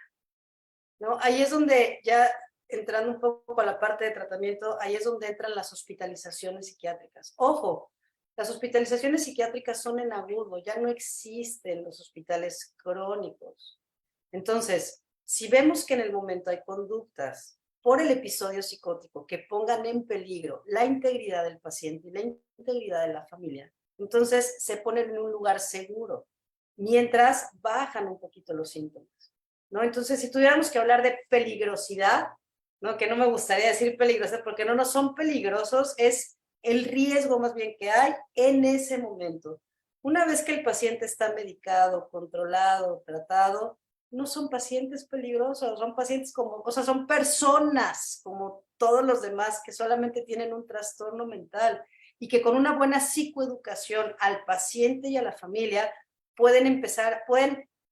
¿no? Ahí es donde ya entrando un poco a la parte de tratamiento, ahí es donde entran las hospitalizaciones psiquiátricas. Ojo, las hospitalizaciones psiquiátricas son en agudo, ya no existen los hospitales crónicos. Entonces, si vemos que en el momento hay conductas por el episodio psicótico que pongan en peligro la integridad del paciente y la integridad de la familia, entonces se ponen en un lugar seguro, mientras bajan un poquito los síntomas, ¿no? Entonces, si tuviéramos que hablar de peligrosidad, ¿no? Que no me gustaría decir peligrosidad porque no son peligrosos, es el riesgo más bien que hay en ese momento. Una vez que el paciente está medicado, controlado, tratado, no son pacientes peligrosos, son pacientes como, o sea, son personas como todos los demás que solamente tienen un trastorno mental y que con una buena psicoeducación al paciente y a la familia pueden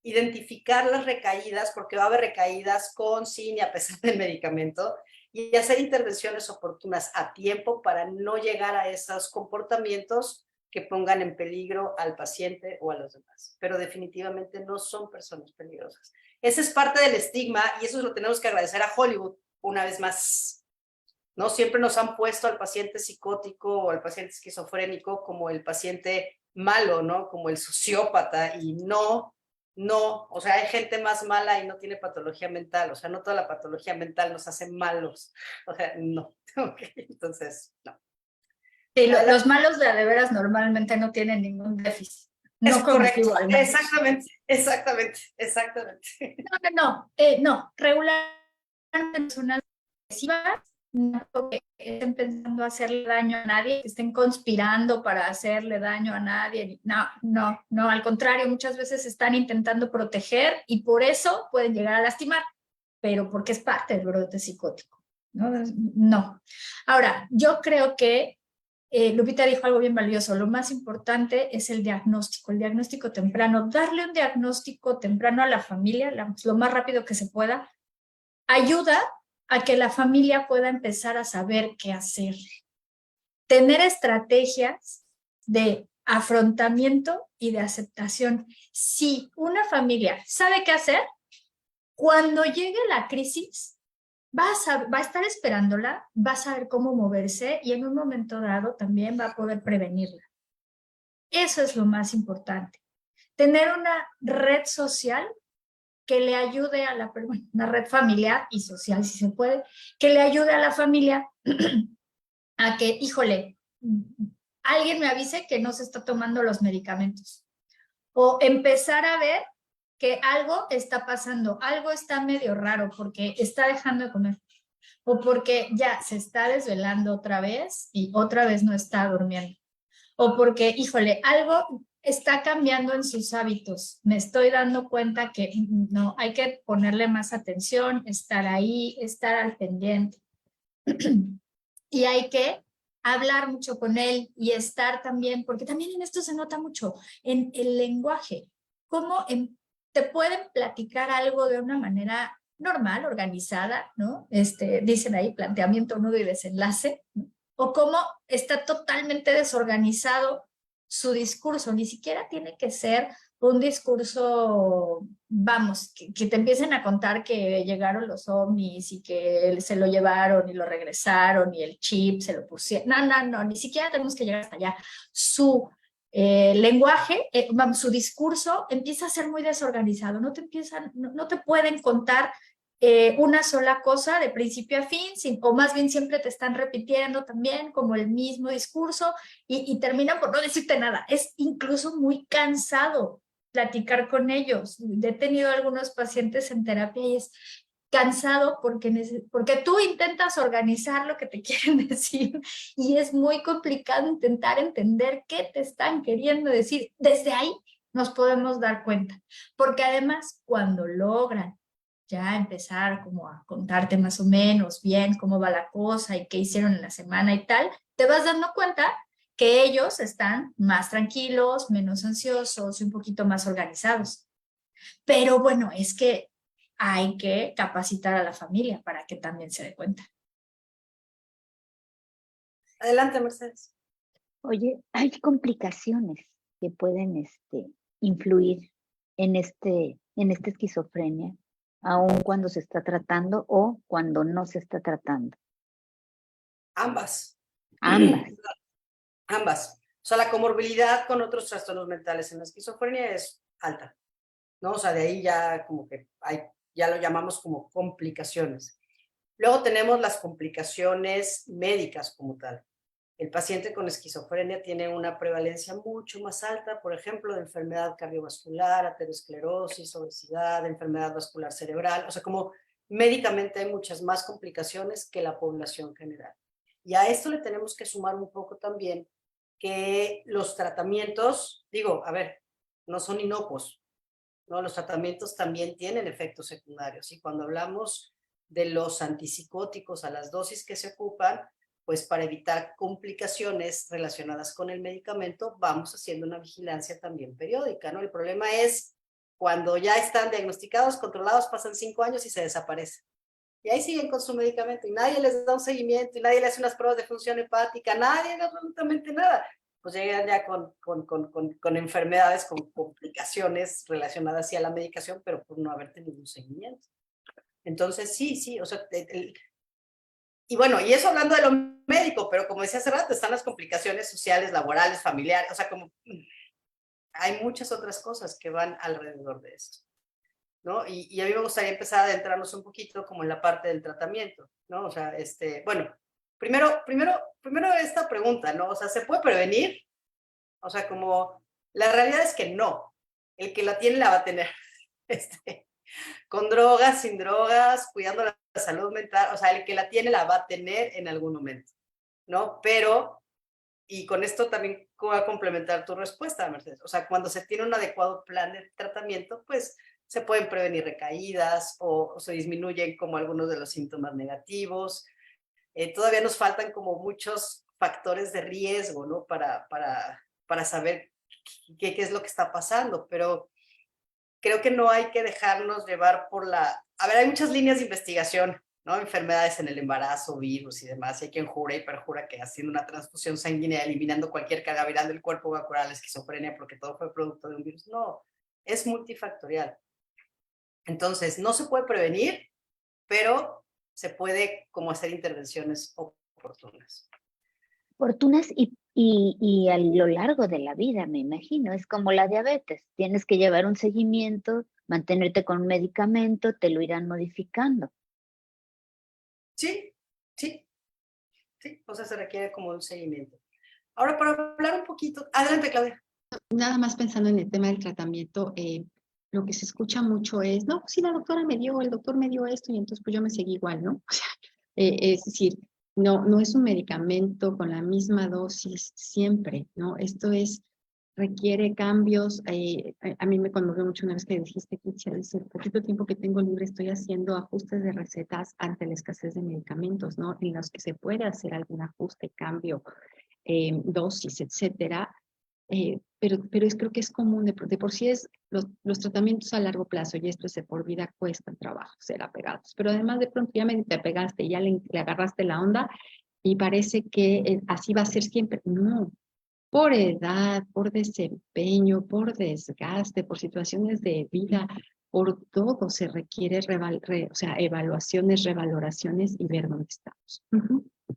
identificar las recaídas, porque va a haber recaídas con, sin y a pesar del medicamento, y hacer intervenciones oportunas a tiempo para no llegar a esos comportamientos que pongan en peligro al paciente o a los demás. Pero definitivamente no son personas peligrosas. Ese es parte del estigma y eso lo tenemos que agradecer a Hollywood una vez más. ¿No? Siempre nos han puesto al paciente psicótico o al paciente esquizofrénico como el paciente malo, ¿no? Como el sociópata y no, o sea, hay gente más mala y no tiene patología mental, o sea, no toda la patología mental nos hace malos, o sea, no, okay. Entonces, no. Sí, los malos de veras normalmente no tienen ningún déficit. No es correcto, exactamente. No, regularmente personas agresivas, no que estén pensando hacerle daño a nadie, que estén conspirando para hacerle daño a nadie. No, al contrario, muchas veces están intentando proteger y por eso pueden llegar a lastimar, pero porque es parte del brote psicótico. No. Ahora, yo creo que Lupita dijo algo bien valioso. Lo más importante es el diagnóstico temprano. Darle un diagnóstico temprano a la familia, lo más rápido que se pueda, ayuda a que la familia pueda empezar a saber qué hacer. Tener estrategias de afrontamiento y de aceptación. Si una familia sabe qué hacer, cuando llegue la crisis, va a estar esperándola, va a saber cómo moverse y en un momento dado también va a poder prevenirla. Eso es lo más importante. Tener una red social que le ayude a una red familiar y social, si se puede, que le ayude a la familia a que, híjole, alguien me avise que no se está tomando los medicamentos. O empezar a ver que algo está pasando, algo está medio raro porque está dejando de comer o porque ya se está desvelando otra vez y otra vez no está durmiendo o porque, híjole, algo está cambiando en sus hábitos. Me estoy dando cuenta que no, hay que ponerle más atención, estar ahí, estar al pendiente. Y hay que hablar mucho con él y estar también, porque también en esto se nota mucho, en el lenguaje, cómo te pueden platicar algo de una manera normal, organizada, ¿no? Dicen ahí planteamiento, nudo y desenlace, ¿no? O cómo está totalmente desorganizado su discurso, ni siquiera tiene que ser un discurso, vamos, que te empiecen a contar que llegaron los ovnis y que se lo llevaron y lo regresaron y el chip se lo pusieron. No, ni siquiera tenemos que llegar hasta allá. Su lenguaje, su discurso empieza a ser muy desorganizado. No te pueden contar una sola cosa de principio a fin, o más bien siempre te están repitiendo también como el mismo discurso y terminan por no decirte nada. Es incluso muy cansado platicar con ellos. He tenido algunos pacientes en terapia y es cansado porque tú intentas organizar lo que te quieren decir y es muy complicado intentar entender qué te están queriendo decir. Desde ahí nos podemos dar cuenta, porque además cuando logran ya empezar como a contarte más o menos bien cómo va la cosa y qué hicieron en la semana y tal, te vas dando cuenta que ellos están más tranquilos, menos ansiosos y un poquito más organizados. Pero bueno, es que hay que capacitar a la familia para que también se dé cuenta. Adelante, Mercedes. Oye, hay complicaciones que pueden influir en esta esquizofrenia, aun cuando se está tratando o cuando no se está tratando. Ambas. Ambas. O sea, la comorbilidad con otros trastornos mentales en la esquizofrenia es alta, ¿no? O sea, de ahí ya como que ya lo llamamos como complicaciones. Luego tenemos las complicaciones médicas como tal. El paciente con esquizofrenia tiene una prevalencia mucho más alta, por ejemplo, de enfermedad cardiovascular, aterosclerosis, obesidad, enfermedad vascular cerebral. O sea, como médicamente hay muchas más complicaciones que la población general. Y a esto le tenemos que sumar un poco también que los tratamientos, digo, a ver, no son inocuos, ¿no? Los tratamientos también tienen efectos secundarios. Y cuando hablamos de los antipsicóticos a las dosis que se ocupan, pues para evitar complicaciones relacionadas con el medicamento, vamos haciendo una vigilancia también periódica, ¿no? El problema es cuando ya están diagnosticados, controlados, pasan 5 años y se desaparecen. Y ahí siguen con su medicamento y nadie les da un seguimiento y nadie les hace unas pruebas de función hepática, nadie hace absolutamente nada. Pues llegan ya con enfermedades, con complicaciones relacionadas sí a la medicación, pero por no haber tenido un seguimiento. Entonces, sí, o sea, y bueno, y eso hablando de lo médico, pero como decía hace rato, están las complicaciones sociales, laborales, familiares, o sea, como hay muchas otras cosas que van alrededor de esto, ¿no? Y a mí me gustaría empezar a adentrarnos un poquito como en la parte del tratamiento, ¿no? O sea, bueno, primero esta pregunta, ¿no? O sea, ¿se puede prevenir? O sea, como la realidad es que no. El que la tiene la va a tener. Con drogas, sin drogas, cuidando la salud mental, o sea, el que la tiene la va a tener en algún momento, ¿no? Pero, y con esto también voy a complementar tu respuesta, Mercedes, o sea, cuando se tiene un adecuado plan de tratamiento, pues se pueden prevenir recaídas o se disminuyen como algunos de los síntomas negativos. Todavía nos faltan como muchos factores de riesgo, ¿no? Para saber qué es lo que está pasando, pero creo que no hay que dejarnos llevar por la... A ver, hay muchas líneas de investigación, ¿no? Enfermedades en el embarazo, virus y demás. Hay quien jura y perjura que haciendo una transfusión sanguínea, eliminando cualquier carga viral del cuerpo, va a curar la esquizofrenia porque todo fue producto de un virus. No, es multifactorial. Entonces, no se puede prevenir, pero se puede como hacer intervenciones oportunas. Oportunas y a lo largo de la vida, me imagino. Es como la diabetes. Tienes que llevar un seguimiento, mantenerte con un medicamento, te lo irán modificando. Sí, o sea, se requiere como un seguimiento. Ahora, para hablar un poquito, adelante, Claudia. Nada más pensando en el tema del tratamiento, lo que se escucha mucho es, no, sí, la doctora me dio, el doctor me dio esto y entonces pues yo me seguí igual, ¿no? O sea, es decir, no es un medicamento con la misma dosis siempre, ¿no? Requiere cambios. A mí me conmovió mucho una vez que dijiste, Kitsia, dice, el poquito tiempo que tengo libre estoy haciendo ajustes de recetas ante la escasez de medicamentos, ¿no? En los que se puede hacer algún ajuste, cambio, dosis, etcétera. Pero creo que es común, de por sí los tratamientos a largo plazo y esto es de por vida cuestan trabajo ser apegados, pero además de pronto ya te apegaste, ya le agarraste la onda y parece que así va a ser siempre. No, por edad, por desempeño, por desgaste, por situaciones de vida, por todo se requiere o sea, evaluaciones, revaloraciones y ver dónde estamos.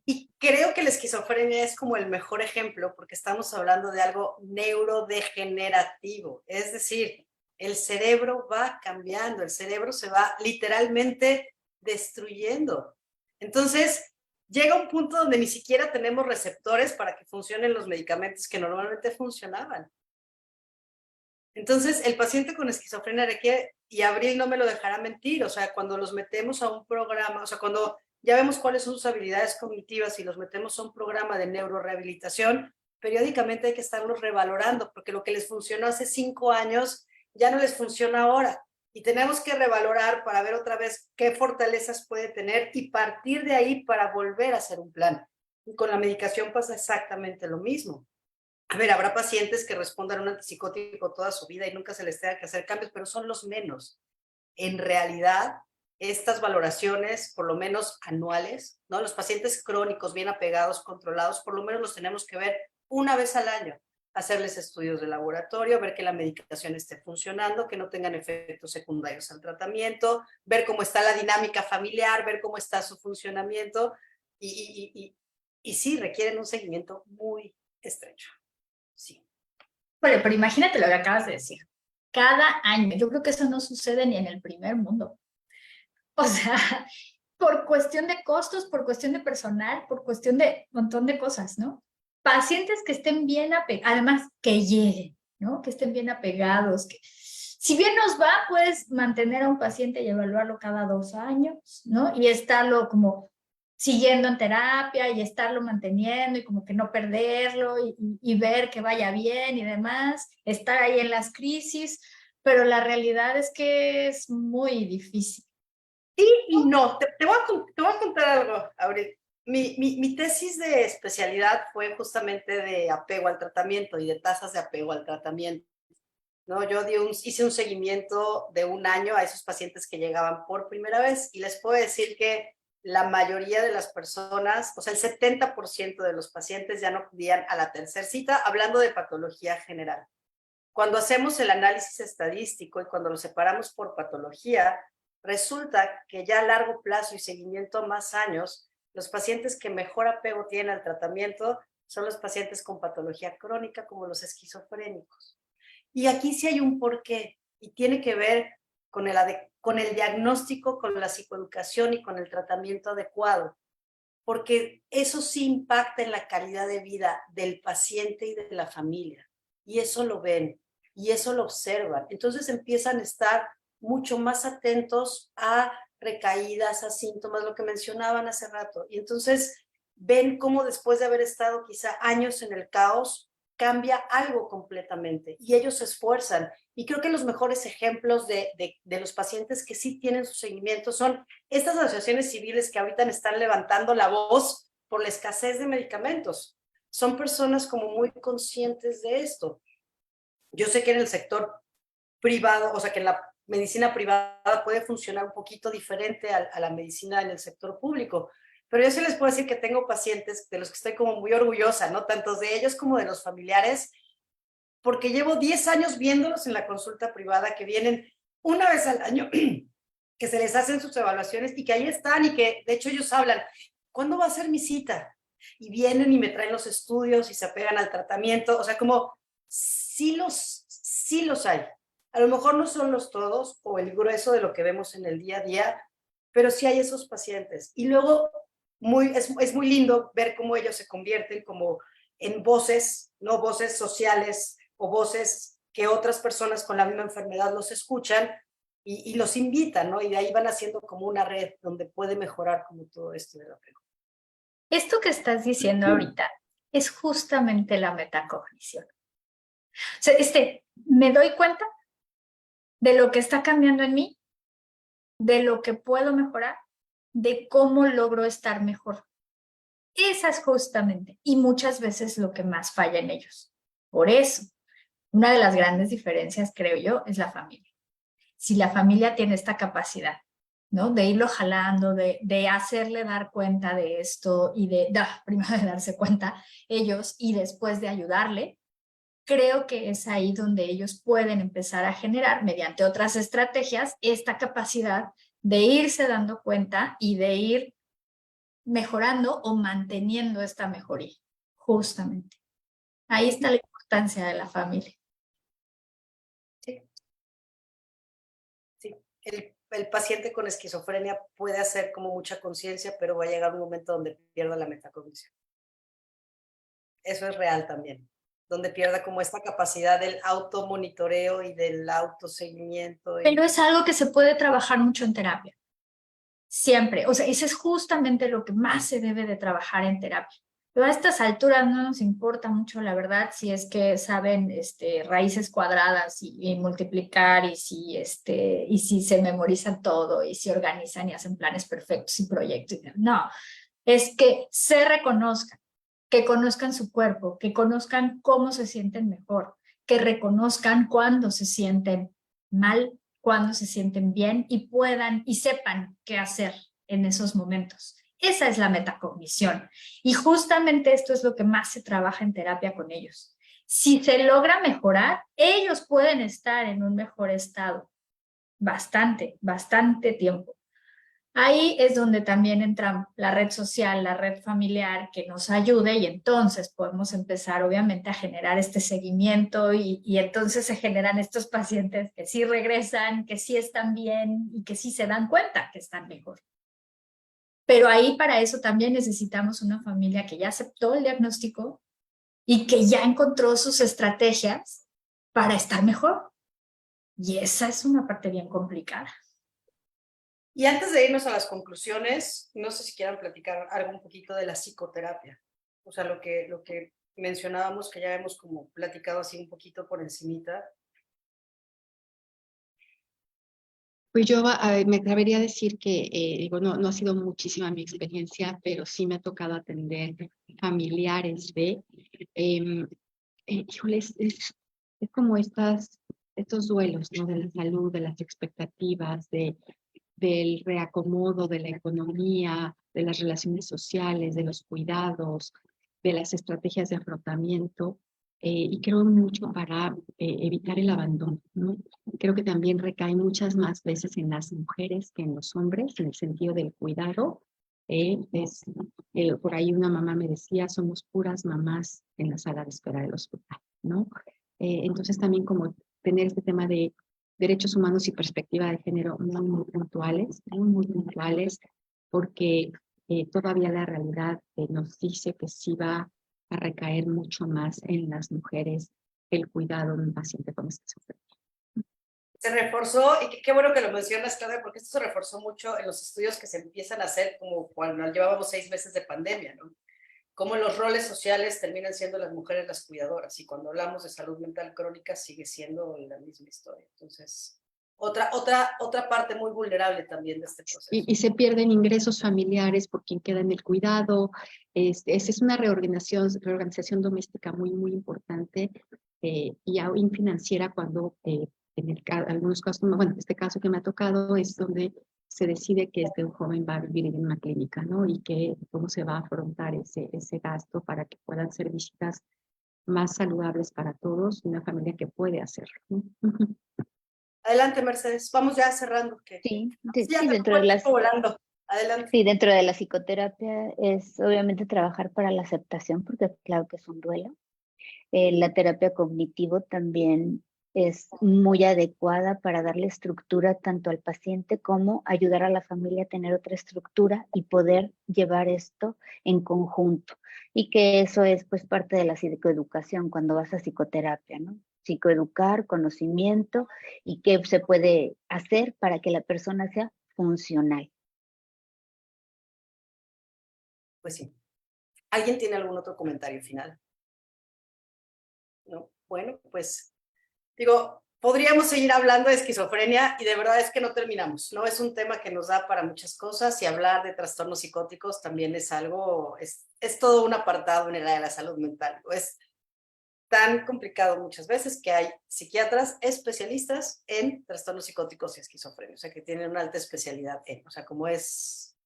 Y creo que la esquizofrenia es como el mejor ejemplo porque estamos hablando de algo neurodegenerativo, es decir, el cerebro va cambiando, el cerebro se va literalmente destruyendo. Entonces, llega un punto donde ni siquiera tenemos receptores para que funcionen los medicamentos que normalmente funcionaban. Entonces, el paciente con esquizofrenia requiere, y Abril no me lo dejará mentir, o sea, cuando los metemos a un programa, o sea, cuando ya vemos cuáles son sus habilidades cognitivas y los metemos a un programa de neurorehabilitación, periódicamente hay que estarlos revalorando, porque lo que les funcionó hace 5 años ya no les funciona ahora. Y tenemos que revalorar para ver otra vez qué fortalezas puede tener y partir de ahí para volver a hacer un plan. Y con la medicación pasa exactamente lo mismo. A ver, habrá pacientes que respondan a un antipsicótico toda su vida y nunca se les tenga que hacer cambios, pero son los menos. En realidad, estas valoraciones, por lo menos anuales, ¿no? Los pacientes crónicos, bien apegados, controlados, por lo menos los tenemos que ver una vez al año, hacerles estudios de laboratorio, ver que la medicación esté funcionando, que no tengan efectos secundarios al tratamiento, ver cómo está la dinámica familiar, ver cómo está su funcionamiento y sí, requieren un seguimiento muy estrecho. Sí. Bueno, pero imagínate lo que acabas de decir. Cada año, yo creo que eso no sucede ni en el primer mundo. O sea, por cuestión de costos, por cuestión de personal, por cuestión de un montón de cosas, ¿no? Pacientes que estén bien apegados, además que lleguen, ¿no? Que estén bien apegados, que si bien nos va, puedes mantener a un paciente y evaluarlo cada 2 años, ¿no? Y estarlo como siguiendo en terapia y estarlo manteniendo y como que no perderlo y ver que vaya bien y demás, estar ahí en las crisis, pero la realidad es que es muy difícil. Y no, te voy a contar algo, Aurel. Mi tesis de especialidad fue justamente de apego al tratamiento y de tasas de apego al tratamiento, ¿no? Yo hice un seguimiento de 1 año a esos pacientes que llegaban por primera vez y les puedo decir que la mayoría de las personas, o sea, el 70% de los pacientes ya no acudían a la tercera cita, hablando de patología general. Cuando hacemos el análisis estadístico y cuando lo separamos por patología, resulta que ya a largo plazo y seguimiento a más años, los pacientes que mejor apego tienen al tratamiento son los pacientes con patología crónica, como los esquizofrénicos. Y aquí sí hay un porqué, y tiene que ver con el diagnóstico, con la psicoeducación y con el tratamiento adecuado, porque eso sí impacta en la calidad de vida del paciente y de la familia, y eso lo ven, y eso lo observan. Entonces empiezan a estar mucho más atentos a recaídas, a síntomas, lo que mencionaban hace rato, y entonces ven cómo después de haber estado quizá años en el caos, cambia algo completamente y ellos se esfuerzan. Y creo que los mejores ejemplos de los pacientes que sí tienen su seguimiento son estas asociaciones civiles que ahorita me están levantando la voz por la escasez de medicamentos. Son personas como muy conscientes de esto. Yo sé que en el sector privado, o sea, que la medicina privada puede funcionar un poquito diferente a la medicina en el sector público, pero yo sí les puedo decir que tengo pacientes de los que estoy como muy orgullosa, ¿no? Tanto de ellos como de los familiares, porque llevo 10 años viéndolos en la consulta privada, que vienen una vez al año, que se les hacen sus evaluaciones y que ahí están y que de hecho ellos hablan, ¿cuándo va a ser mi cita? Y vienen y me traen los estudios y se apegan al tratamiento, o sea, como sí los hay. A lo mejor no son los todos o el grueso de lo que vemos en el día a día, pero sí hay esos pacientes. Y luego es muy lindo ver cómo ellos se convierten como en voces, no voces sociales o voces que otras personas con la misma enfermedad los escuchan y los invitan, ¿no? Y de ahí van haciendo como una red donde puede mejorar como todo esto de la pregunta. Esto que estás diciendo ahorita es justamente la metacognición. O sea, me doy cuenta de lo que está cambiando en mí, de lo que puedo mejorar, de cómo logro estar mejor. Esa es justamente, y muchas veces lo que más falla en ellos. Por eso, una de las grandes diferencias, creo yo, es la familia. Si la familia tiene esta capacidad, ¿no? De irlo jalando, de hacerle dar cuenta de esto y primero de darse cuenta ellos y después de ayudarle, creo que es ahí donde ellos pueden empezar a generar, mediante otras estrategias, esta capacidad de irse dando cuenta y de ir mejorando o manteniendo esta mejoría, justamente. Ahí está la importancia de la familia. Sí. Sí. El paciente con esquizofrenia puede hacer como mucha conciencia, pero va a llegar un momento donde pierda la metacognición. Eso es real también, donde pierda como esta capacidad del automonitoreo y del autoseguimiento. Pero es algo que se puede trabajar mucho en terapia. Siempre. O sea, eso es justamente lo que más se debe de trabajar en terapia. Pero a estas alturas no nos importa mucho, la verdad, si es que saben raíces cuadradas y multiplicar y si se memorizan todo y si organizan y hacen planes perfectos y proyectos. No, es que se reconozcan, que conozcan su cuerpo, que conozcan cómo se sienten mejor, que reconozcan cuándo se sienten mal, cuándo se sienten bien y puedan y sepan qué hacer en esos momentos. Esa es la metacognición. Y justamente esto es lo que más se trabaja en terapia con ellos. Si se logra mejorar, ellos pueden estar en un mejor estado bastante tiempo. Ahí es donde también entra la red social, la red familiar que nos ayude y entonces podemos empezar obviamente a generar este seguimiento y entonces se generan estos pacientes que sí regresan, que sí están bien y que sí se dan cuenta que están mejor. Pero ahí para eso también necesitamos una familia que ya aceptó el diagnóstico y que ya encontró sus estrategias para estar mejor. Y esa es una parte bien complicada. Y antes de irnos a las conclusiones, no sé si quieran platicar algo un poquito de la psicoterapia. O sea, lo que mencionábamos, que ya hemos como platicado así un poquito por encimita. Pues yo me atrevería a decir que, digo, no ha sido muchísima mi experiencia, pero sí me ha tocado atender familiares de, híjole, es como estos duelos, ¿no? De la salud, de las expectativas, del reacomodo de la economía, de las relaciones sociales, de los cuidados, de las estrategias de afrontamiento, y creo mucho para evitar el abandono, ¿no? Creo que también recae muchas más veces en las mujeres que en los hombres, en el sentido del cuidado. Por ahí una mamá me decía, somos puras mamás en la sala de espera del hospital, ¿no? Entonces también como tener este tema de derechos humanos y perspectiva de género muy puntuales, porque todavía la realidad nos dice que sí va a recaer mucho más en las mujeres el cuidado de un paciente con esquizofrenia. Se reforzó, y qué bueno que lo mencionas, Claudia, porque esto se reforzó mucho en los estudios que se empiezan a hacer como cuando llevábamos 6 meses de pandemia, ¿no? Cómo los roles sociales terminan siendo las mujeres las cuidadoras, y cuando hablamos de salud mental crónica sigue siendo la misma historia. Entonces, otra parte muy vulnerable también de este proceso. Y se pierden ingresos familiares por quien queda en el cuidado. Es una reorganización doméstica muy importante, y aún financiera cuando algunos casos, bueno, este caso que me ha tocado es donde se decide que un joven va a vivir en una clínica, ¿no? Y que cómo se va a afrontar ese gasto para que puedan ser visitas más saludables para todos, una familia que puede hacerlo, ¿no? Adelante, Mercedes. Vamos ya cerrando. Sí, Ya sí, te dentro de las... volando. Adelante. Sí, dentro de la psicoterapia es obviamente trabajar para la aceptación, porque claro que es un duelo. La terapia cognitivo también es muy adecuada para darle estructura tanto al paciente como ayudar a la familia a tener otra estructura y poder llevar esto en conjunto. Y que eso es pues parte de la psicoeducación cuando vas a psicoterapia, ¿no? Psicoeducar, conocimiento y qué se puede hacer para que la persona sea funcional. Pues sí. ¿Alguien tiene algún otro comentario final? ¿No? Bueno, pues digo, podríamos seguir hablando de esquizofrenia y de verdad es que no terminamos, ¿no? Es un tema que nos da para muchas cosas, y hablar de trastornos psicóticos también es algo, es todo un apartado en el área de la salud mental. Es tan complicado muchas veces que hay psiquiatras especialistas en trastornos psicóticos y esquizofrenia, o sea, que tienen una alta especialidad en, o sea, como es.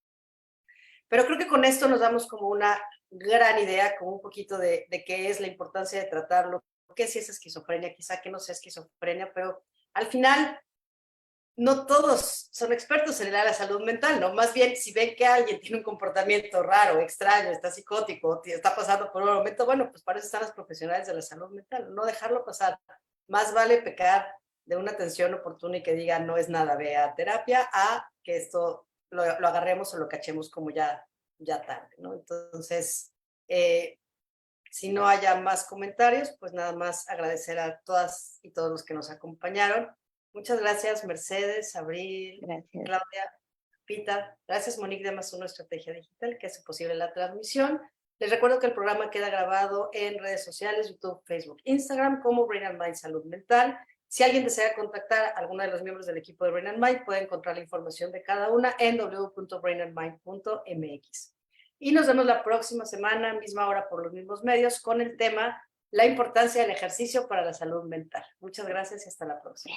Pero creo que con esto nos damos como una gran idea, como un poquito de qué es la importancia de tratarlo, qué sí es esquizofrenia, quizá que no sea esquizofrenia, pero al final no todos son expertos en el área de la salud mental, ¿no? Más bien, si ven que alguien tiene un comportamiento raro, extraño, está psicótico, está pasando por un momento, bueno, pues para eso están los profesionales de la salud mental, no dejarlo pasar. Más vale pecar de una atención oportuna y que diga no es nada, ve a terapia, a que esto lo agarremos o lo cachemos como ya tarde, ¿no? Entonces, si no haya más comentarios, pues nada más agradecer a todas y todos los que nos acompañaron. Muchas gracias, Mercedes, Abril, Gracias. Claudia, Pita. Gracias, Monique de Amazon Estrategia Digital, que hace posible la transmisión. Les recuerdo que el programa queda grabado en redes sociales, YouTube, Facebook, Instagram, como Brain and Mind Salud Mental. Si alguien desea contactar a alguno de los miembros del equipo de Brain and Mind, puede encontrar la información de cada una en www.brainandmind.mx. Y nos vemos la próxima semana, misma hora, por los mismos medios, con el tema la importancia del ejercicio para la salud mental. Muchas gracias y hasta la próxima.